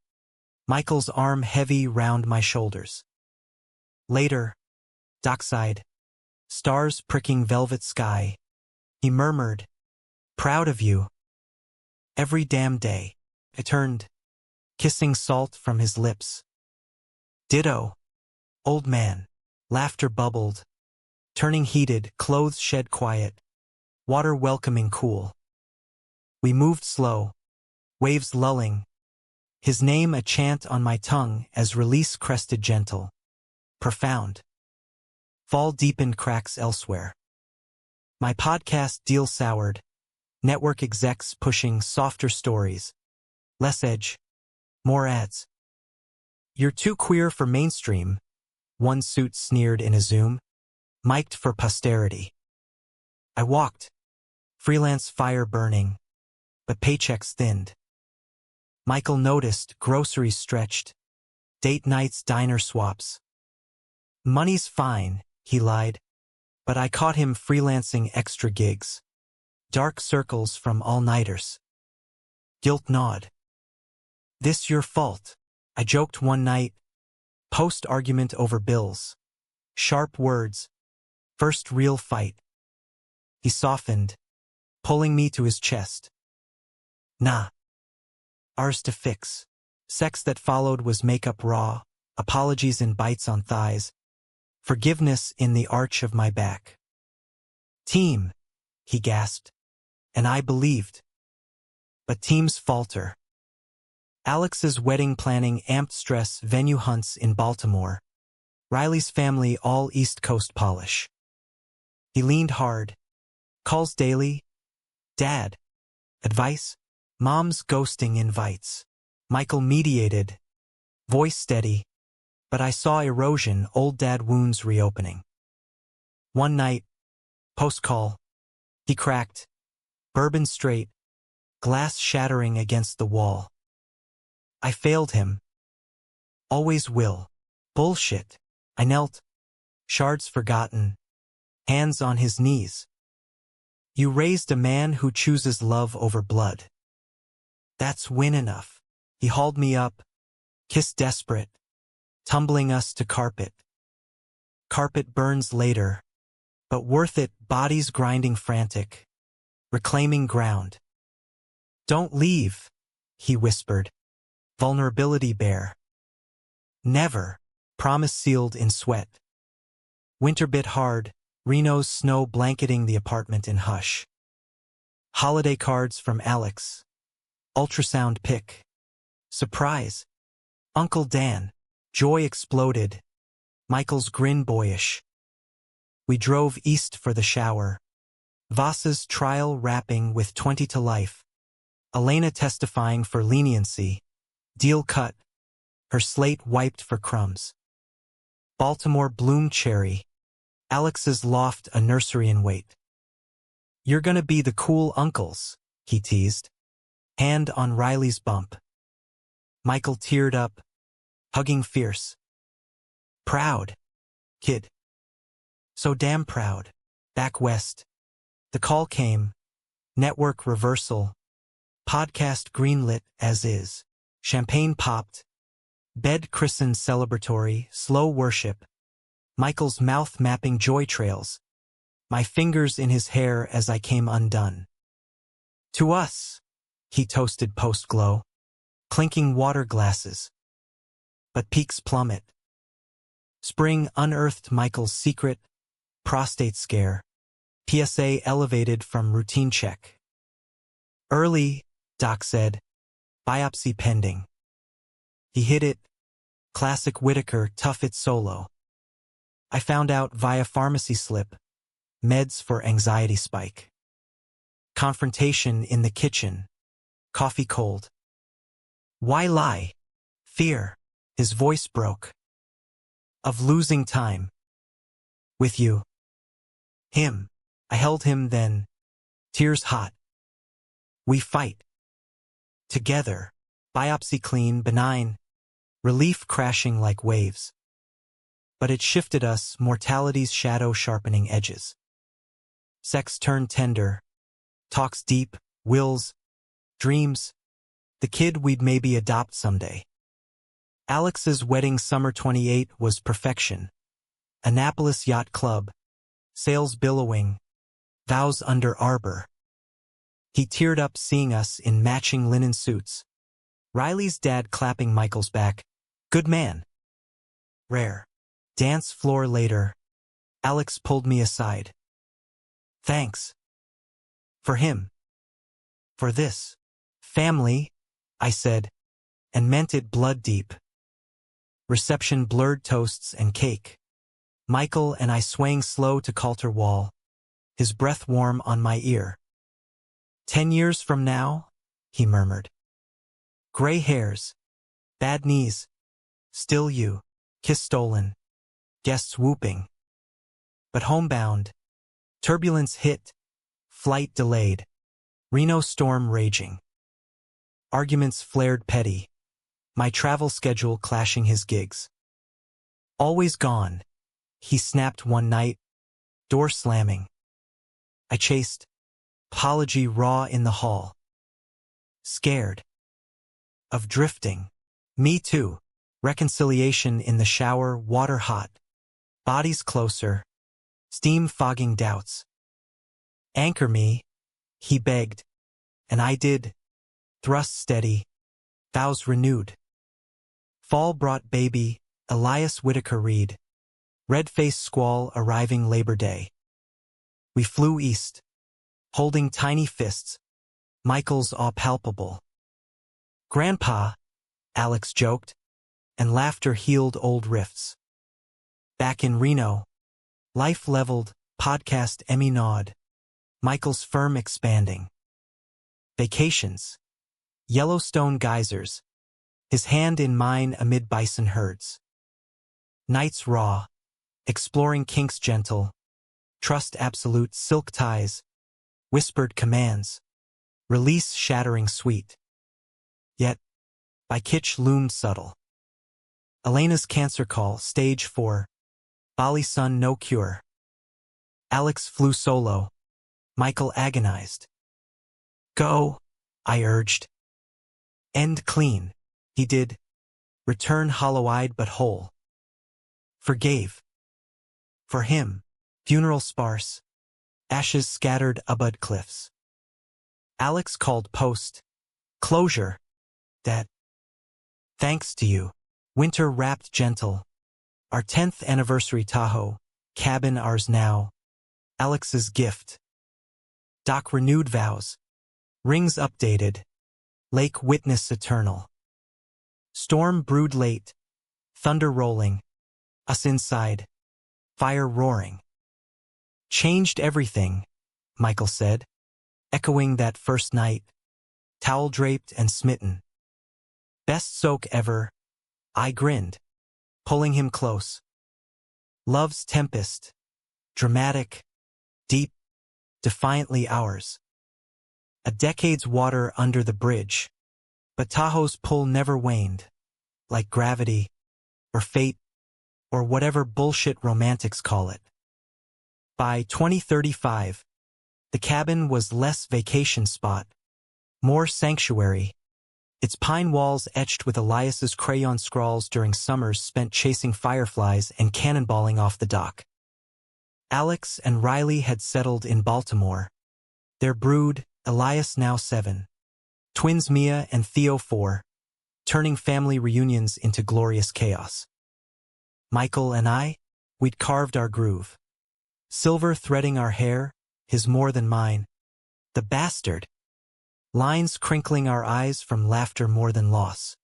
Michael's arm heavy round my shoulders. Later, dockside, stars pricking velvet sky, he murmured, "Proud of you." Every damn day. I turned, kissing salt from his lips. "Ditto, old man." Laughter bubbled, turning heated, clothes shed quiet, water welcoming cool. We moved slow, waves lulling, his name a chant on my tongue as release crested gentle, profound. Fall deepened cracks elsewhere. My podcast deal soured, network execs pushing softer stories, less edge, more ads. "You're too queer for mainstream," one suit sneered in a Zoom, mic'd for posterity. I walked, freelance fire burning, but paychecks thinned. Michael noticed, groceries stretched, date nights, diner swaps. "Money's fine," he lied, but I caught him freelancing extra gigs. Dark circles from all-nighters. Guilt gnawed. "This your fault," I joked one night, post-argument over bills. Sharp words. First real fight. He softened, pulling me to his chest. "Nah. Ours to fix." Sex that followed was makeup raw, apologies in bites on thighs, forgiveness in the arch of my back. "Team," he gasped, and I believed. But teams falter. Alex's wedding planning amped stress, venue hunts in Baltimore. Riley's family all East Coast polish. He leaned hard. "Calls daily? Dad. Advice? Mom's ghosting invites." Michael mediated, voice steady, but I saw erosion, old dad wounds reopening. One night, post-call, he cracked, bourbon straight, glass shattering against the wall. I failed him. Always will. Bullshit. I knelt, shards forgotten, hands on his knees. "You raised a man who chooses love over blood. That's win enough." He hauled me up, kissed desperate, tumbling us to carpet. Carpet burns later, but worth it, bodies grinding frantic, reclaiming ground. "Don't leave," he whispered, vulnerability bare. "Never," promise sealed in sweat. Winter bit hard, Reno's snow blanketing the apartment in hush. Holiday cards from Alex. Ultrasound pic. Surprise. Uncle Dan. Joy exploded. Michael's grin boyish. We drove east for the shower. Vasa's trial wrapping with 20 to life. Elena testifying for leniency. Deal cut. Her slate wiped for crumbs. Baltimore bloom cherry. Alex's loft a nursery in wait. "You're gonna be the cool uncles," he teased. Hand on Riley's bump. Michael teared up, hugging fierce. "Proud, kid. So damn proud." Back west. The call came. Network reversal. Podcast greenlit as is. Champagne popped. Bed christened celebratory, slow worship. Michael's mouth mapping joy trails. My fingers in his hair as I came undone. "To us," he toasted post-glow. Clinking water glasses. But peaks plummet. Spring unearthed Michael's secret, prostate scare. PSA elevated from routine check. "Early," Doc said. "Biopsy pending." He hit it. Classic Whitaker, tough it solo. I found out via pharmacy slip. Meds for anxiety spike. Confrontation in the kitchen. Coffee cold. "Why lie?" "Fear." His voice broke. "Of losing time. With you." "Him." I held him then. Tears hot. "We fight. Together." Biopsy clean, benign. Relief crashing like waves. But it shifted us, mortality's shadow sharpening edges. Sex turned tender. Talks deep, wills, dreams. The kid we'd maybe adopt someday. Alex's wedding summer 28 was perfection. Annapolis Yacht Club, sails billowing, vows under arbor. He teared up seeing us in matching linen suits. Riley's dad clapping Michael's back. Good man. Rare. Dance floor later. Alex pulled me aside. Thanks. For him. For this. Family, I said, and meant it blood deep. Reception blurred toasts and cake. Michael and I swaying slow to Coulter Wall, his breath warm on my ear. 10 years from now, he murmured. Gray hairs, bad knees, still you, kiss stolen, guests whooping. But homebound, turbulence hit, flight delayed, Reno storm raging. Arguments flared petty, my travel schedule clashing his gigs. Always gone, he snapped one night, door slamming. I chased, apology raw in the hall. Scared. Of drifting. Me too. Reconciliation in the shower, water hot. Bodies closer. Steam fogging doubts. Anchor me, he begged. And I did. Thrust steady. Vows renewed. Fall brought baby, Elias Whitaker Reed. Red-faced squall arriving Labor Day. We flew east. Holding tiny fists. Michael's awe palpable. Grandpa, Alex joked, and laughter healed old rifts. Back in Reno, life leveled, podcast Emmy nod. Michael's firm expanding. Vacations. Yellowstone geysers. His hand in mine amid bison herds. Nights raw. Exploring kinks gentle. Trust absolute silk ties. Whispered commands. Release shattering sweet. Yet, by kitsch loomed subtle. Elena's cancer call, stage 4. Bali sun no cure. Alex flew solo. Michael agonized. Go, I urged. End clean, he did. Return hollow-eyed but whole. Forgave. For him, funeral sparse. Ashes scattered abud cliffs. Alex called post. Closure. That. Thanks to you. Winter wrapped gentle. Our 10th anniversary Tahoe. Cabin ours now. Alex's gift. Doc renewed vows. Rings updated. Lake witness eternal. Storm brewed late. Thunder rolling. Us inside. Fire roaring. Changed everything, Michael said, echoing that first night. Towel draped and smitten. Best soak ever, I grinned, pulling him close. Love's tempest. Dramatic. Deep. Defiantly ours. A decade's water under the bridge. But Tahoe's pull never waned. Like gravity. Or fate. Or whatever bullshit romantics call it. By 2035, the cabin was less vacation spot. More sanctuary. Its pine walls etched with Elias's crayon scrawls during summers spent chasing fireflies and cannonballing off the dock. Alex and Riley had settled in Baltimore. Their brood, Elias now 7. Twins Mia and Theo 4. Turning family reunions into glorious chaos. Michael and I, we'd carved our groove. Silver threading our hair, his more than mine. The bastard. Lines crinkling our eyes from laughter more than loss.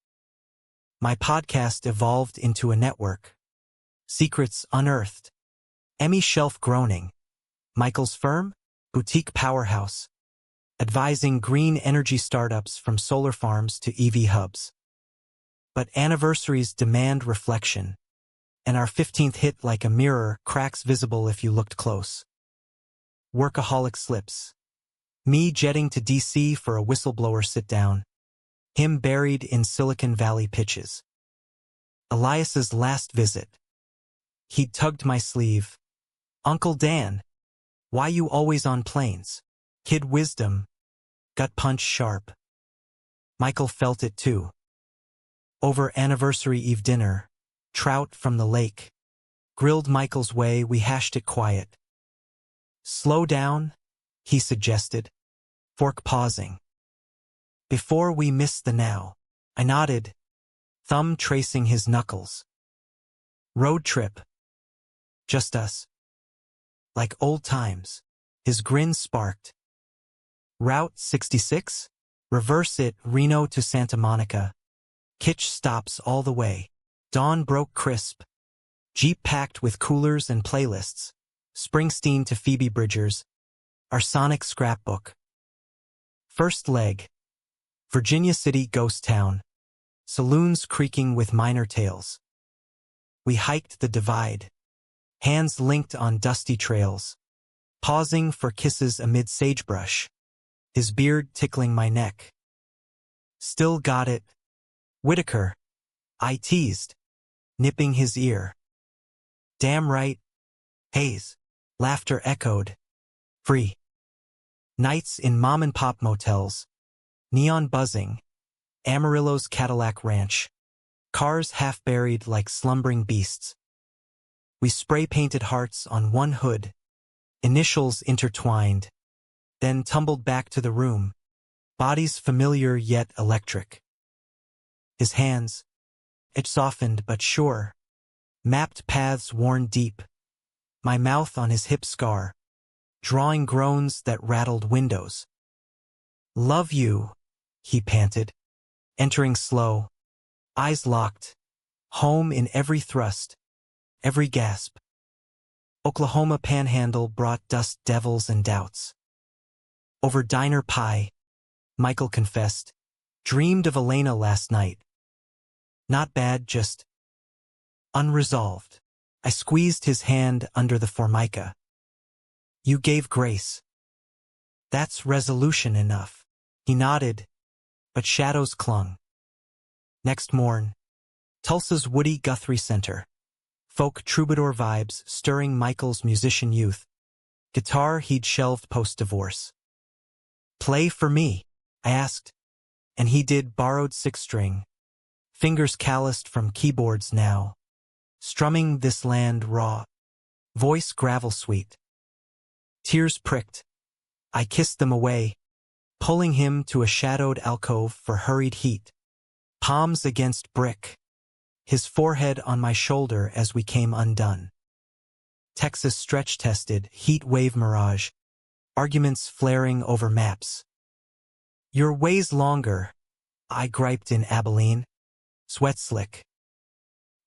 My podcast evolved into a network. Secrets unearthed. Emmy shelf groaning. Michael's firm? Boutique powerhouse. Advising green energy startups from solar farms to EV hubs. But anniversaries demand reflection. And our 15th hit like a mirror, cracks visible if you looked close. Workaholic slips. Me jetting to DC for a whistleblower sit-down. Him buried in Silicon Valley pitches. Elias's last visit. He tugged my sleeve. Uncle Dan. Why you always on planes? Kid wisdom. Gut punch sharp. Michael felt it too. Over anniversary eve dinner, trout from the lake. Grilled Michael's way, we hashed it quiet. Slow down, he suggested, fork pausing. Before we miss the now, I nodded, thumb tracing his knuckles. Road trip. Just us. Like old times. His grin sparked. Route 66? Reverse it, Reno to Santa Monica. Kitsch stops all the way. Dawn broke crisp. Jeep packed with coolers and playlists. Springsteen to Phoebe Bridgers. Our sonic scrapbook. First leg. Virginia City ghost town. Saloons creaking with minor tales. We hiked the divide. Hands linked on dusty trails. Pausing for kisses amid sagebrush. His beard tickling my neck. Still got it. Whitaker. I teased. Nipping his ear. Damn right. Hayes. Laughter echoed. Free. Nights in mom-and-pop motels. Neon buzzing. Amarillo's Cadillac Ranch. Cars half-buried like slumbering beasts. We spray-painted hearts on one hood. Initials intertwined. Then tumbled back to the room. Bodies familiar yet electric. His hands. Edge softened but sure. Mapped paths worn deep. My mouth on his hip scar. Drawing groans that rattled windows. Love you, he panted. Entering slow. Eyes locked. Home in every thrust. Every gasp. Oklahoma panhandle brought dust devils and doubts. Over diner pie, Michael confessed. Dreamed of Elena last night. Not bad, just unresolved. I squeezed his hand under the formica. You gave grace. That's resolution enough. He nodded, but shadows clung. Next morn, Tulsa's Woody Guthrie Center. Folk troubadour vibes stirring Michael's musician youth. Guitar he'd shelved post-divorce. Play for me, I asked, and he did borrowed six-string. Fingers calloused from keyboards now. Strumming this land raw. Voice gravel sweet. Tears pricked. I kissed them away, pulling him to a shadowed alcove for hurried heat. Palms against brick. His forehead on my shoulder as we came undone. Texas stretch-tested, heat wave mirage. Arguments flaring over maps. Your way's longer, I griped in Abilene. Sweat slick.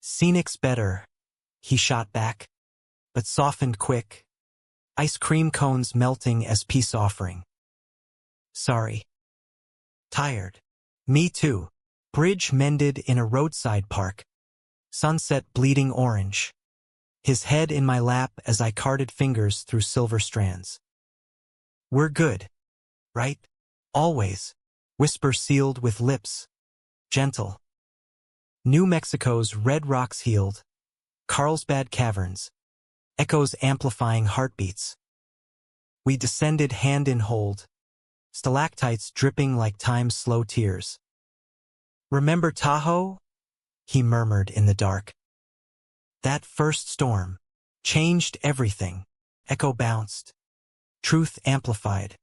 Scenic's better, he shot back, but softened quick. Ice cream cones melting as peace offering. Sorry. Tired. Me too. Bridge mended in a roadside park. Sunset bleeding orange. His head in my lap as I carded fingers through silver strands. We're good. Right? Always. Whisper sealed with lips. Gentle. New Mexico's red rocks healed. Carlsbad caverns. Echoes amplifying heartbeats. We descended hand in hold. Stalactites dripping like time's slow tears. Remember Tahoe? He murmured in the dark. That first storm changed everything. Echo bounced. Truth amplified.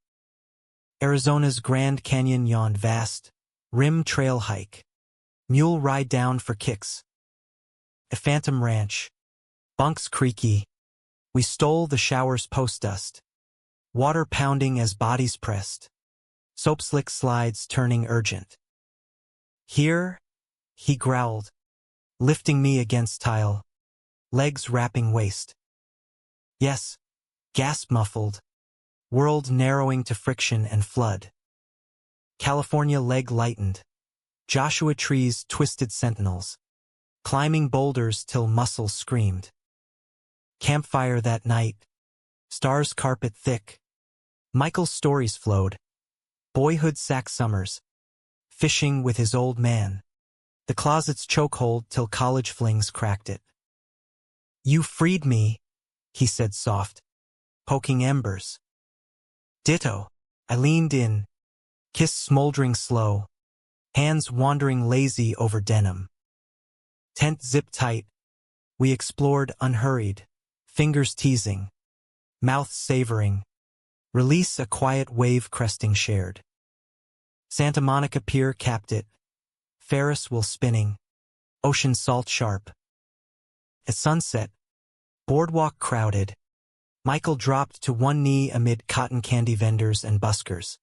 Arizona's Grand Canyon yawned vast. Rim trail hike. Mule ride down for kicks. A phantom ranch. Bunks creaky. We stole the shower's post-dust. Water pounding as bodies pressed. Soap slick slides turning urgent. Here, he growled, lifting me against tile. Legs wrapping waist. Yes, gasp muffled. World narrowing to friction and flood. California leg lightened. Joshua trees twisted sentinels. Climbing boulders till muscles screamed. Campfire that night. Stars carpet thick. Michael's stories flowed. Boyhood sack summers. Fishing with his old man. The closet's chokehold till college flings cracked it. You freed me, he said soft, poking embers. Ditto. I leaned in. Kiss smoldering slow. hands wandering lazy over denim. Tent zip tight, we explored unhurried, fingers teasing, mouths savoring, release a quiet wave cresting shared. Santa Monica Pier capped it, Ferris wheel spinning, ocean salt sharp. At sunset, boardwalk crowded, Michael dropped to one knee amid cotton candy vendors and buskers.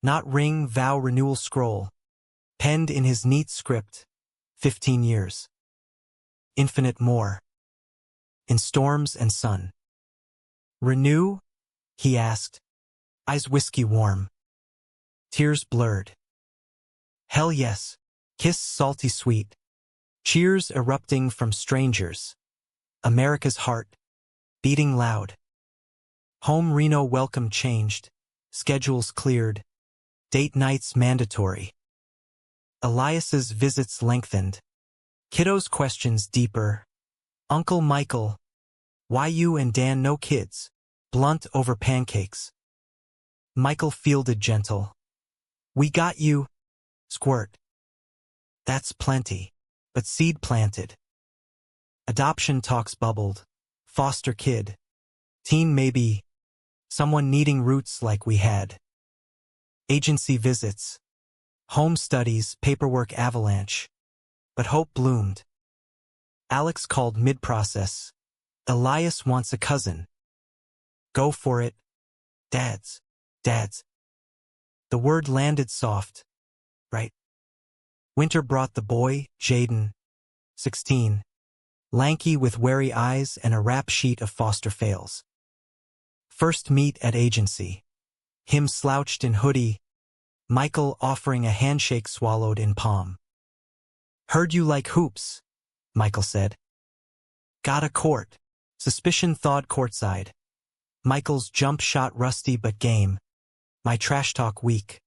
Not ring, vow, renewal scroll, penned in his neat script, 15 years. Infinite more. In storms and sun. Renew? He asked, eyes whiskey warm. Tears blurred. Hell yes, kiss salty sweet. Cheers erupting from strangers. America's heart, beating loud. Home Reno welcome changed, schedules cleared, date nights mandatory. Elias's visits lengthened, kiddos' questions deeper. Uncle Michael, why you and Dan no kids? Blunt over pancakes. Michael fielded gentle. We got you. Squirt. That's plenty, but seed planted. Adoption talks bubbled. Foster kid. Teen maybe. Someone needing roots like we had. Agency visits. Home studies, paperwork avalanche. But hope bloomed. Alex called mid-process. Elias wants a cousin. Go for it. Dads. The word landed soft. Right. Winter brought the boy, Jaden, 16. Lanky with wary eyes and a rap sheet of foster fails. First meet at agency. Him slouched in hoodie, Michael offering a handshake swallowed in palm. Heard you like hoops, Michael said. Got a court. Suspicion thawed courtside. Michael's jump shot rusty but game. My trash talk weak.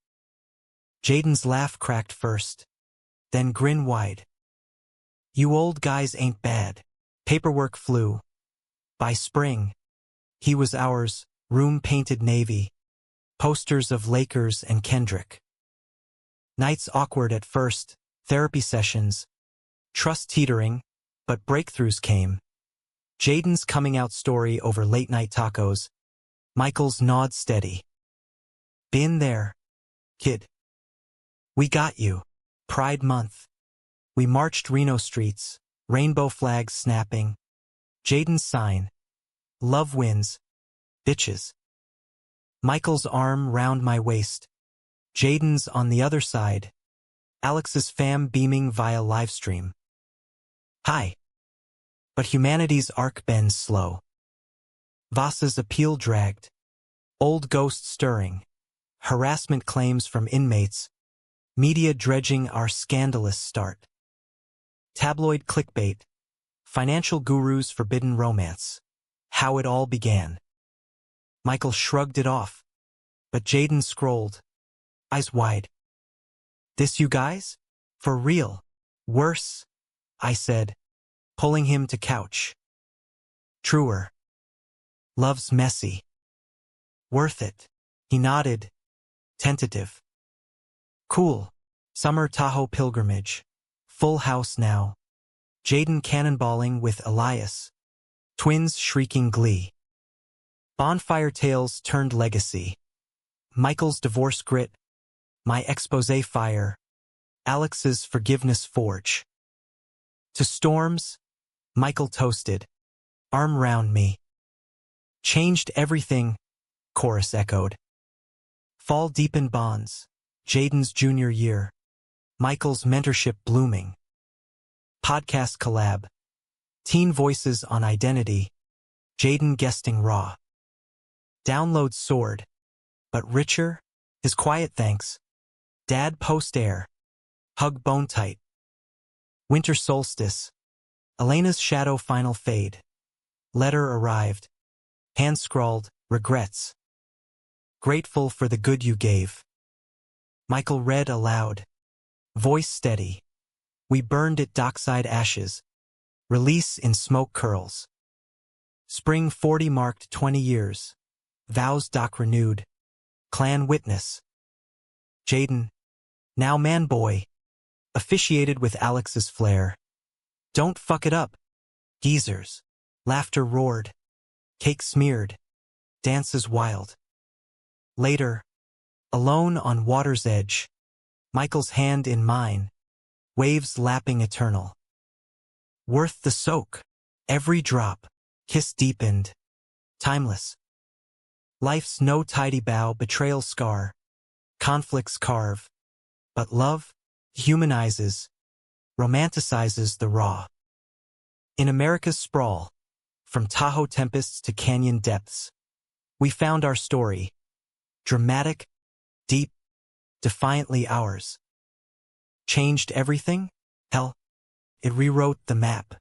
Jaden's laugh cracked first, then grin wide. You old guys ain't bad. Paperwork flew. By spring, he was ours, room painted navy, posters of Lakers and Kendrick. Nights awkward at first, therapy sessions, trust teetering, but breakthroughs came. Jaden's coming out story over late night tacos, Michael's nod steady. Been there, kid. We got you. Pride Month. We marched Reno streets, rainbow flags snapping. Jaden's sign. Love wins. Bitches. Michael's arm round my waist. Jaden's on the other side. Alex's fam beaming via livestream. Hi. But humanity's arc bends slow. Vasa's appeal dragged. Old ghost stirring. Harassment claims from inmates. Media dredging our scandalous start. Tabloid clickbait. Financial gurus' forbidden romance. How it all began. Michael shrugged it off. But Jaden scrolled. Eyes wide. This you guys? For real? Worse? I said, pulling him to couch. Truer. Love's messy. Worth it. He nodded. Tentative. Cool. Summer Tahoe pilgrimage. Full house now. Jaden cannonballing with Elias. Twins shrieking glee. Bonfire tales turned legacy. Michael's divorce grit. My expose fire. Alex's forgiveness forge. To storms, Michael toasted. Arm round me. Changed everything, chorus echoed. Fall deepened bonds. Jaden's junior year. Michael's mentorship blooming. Podcast collab. Teen voices on identity. Jaden guesting raw. Downloads soared. But richer? His quiet thanks. Dad post air. Hug bone tight. Winter solstice. Elena's shadow final fade. Letter arrived. Hand scrawled, regrets. Grateful for the good you gave. Michael read aloud. Voice steady. We burned it dockside ashes. Release in smoke curls. Spring 40 marked 20 years. Vows doc renewed. Clan witness. Jaden. Now man boy, officiated with Alex's flair. Don't fuck it up. Geezers. Laughter roared. Cake smeared. Dances wild. Later, alone on water's edge, Michael's hand in mine, waves lapping eternal. Worth the soak. Every drop, kiss deepened, timeless. Life's no tidy bow, betrayal scar, conflicts carve, but love humanizes, romanticizes the raw. In America's sprawl, from Tahoe tempests to canyon depths, we found our story, dramatic, deep, defiantly ours. Changed everything? Hell, it rewrote the map.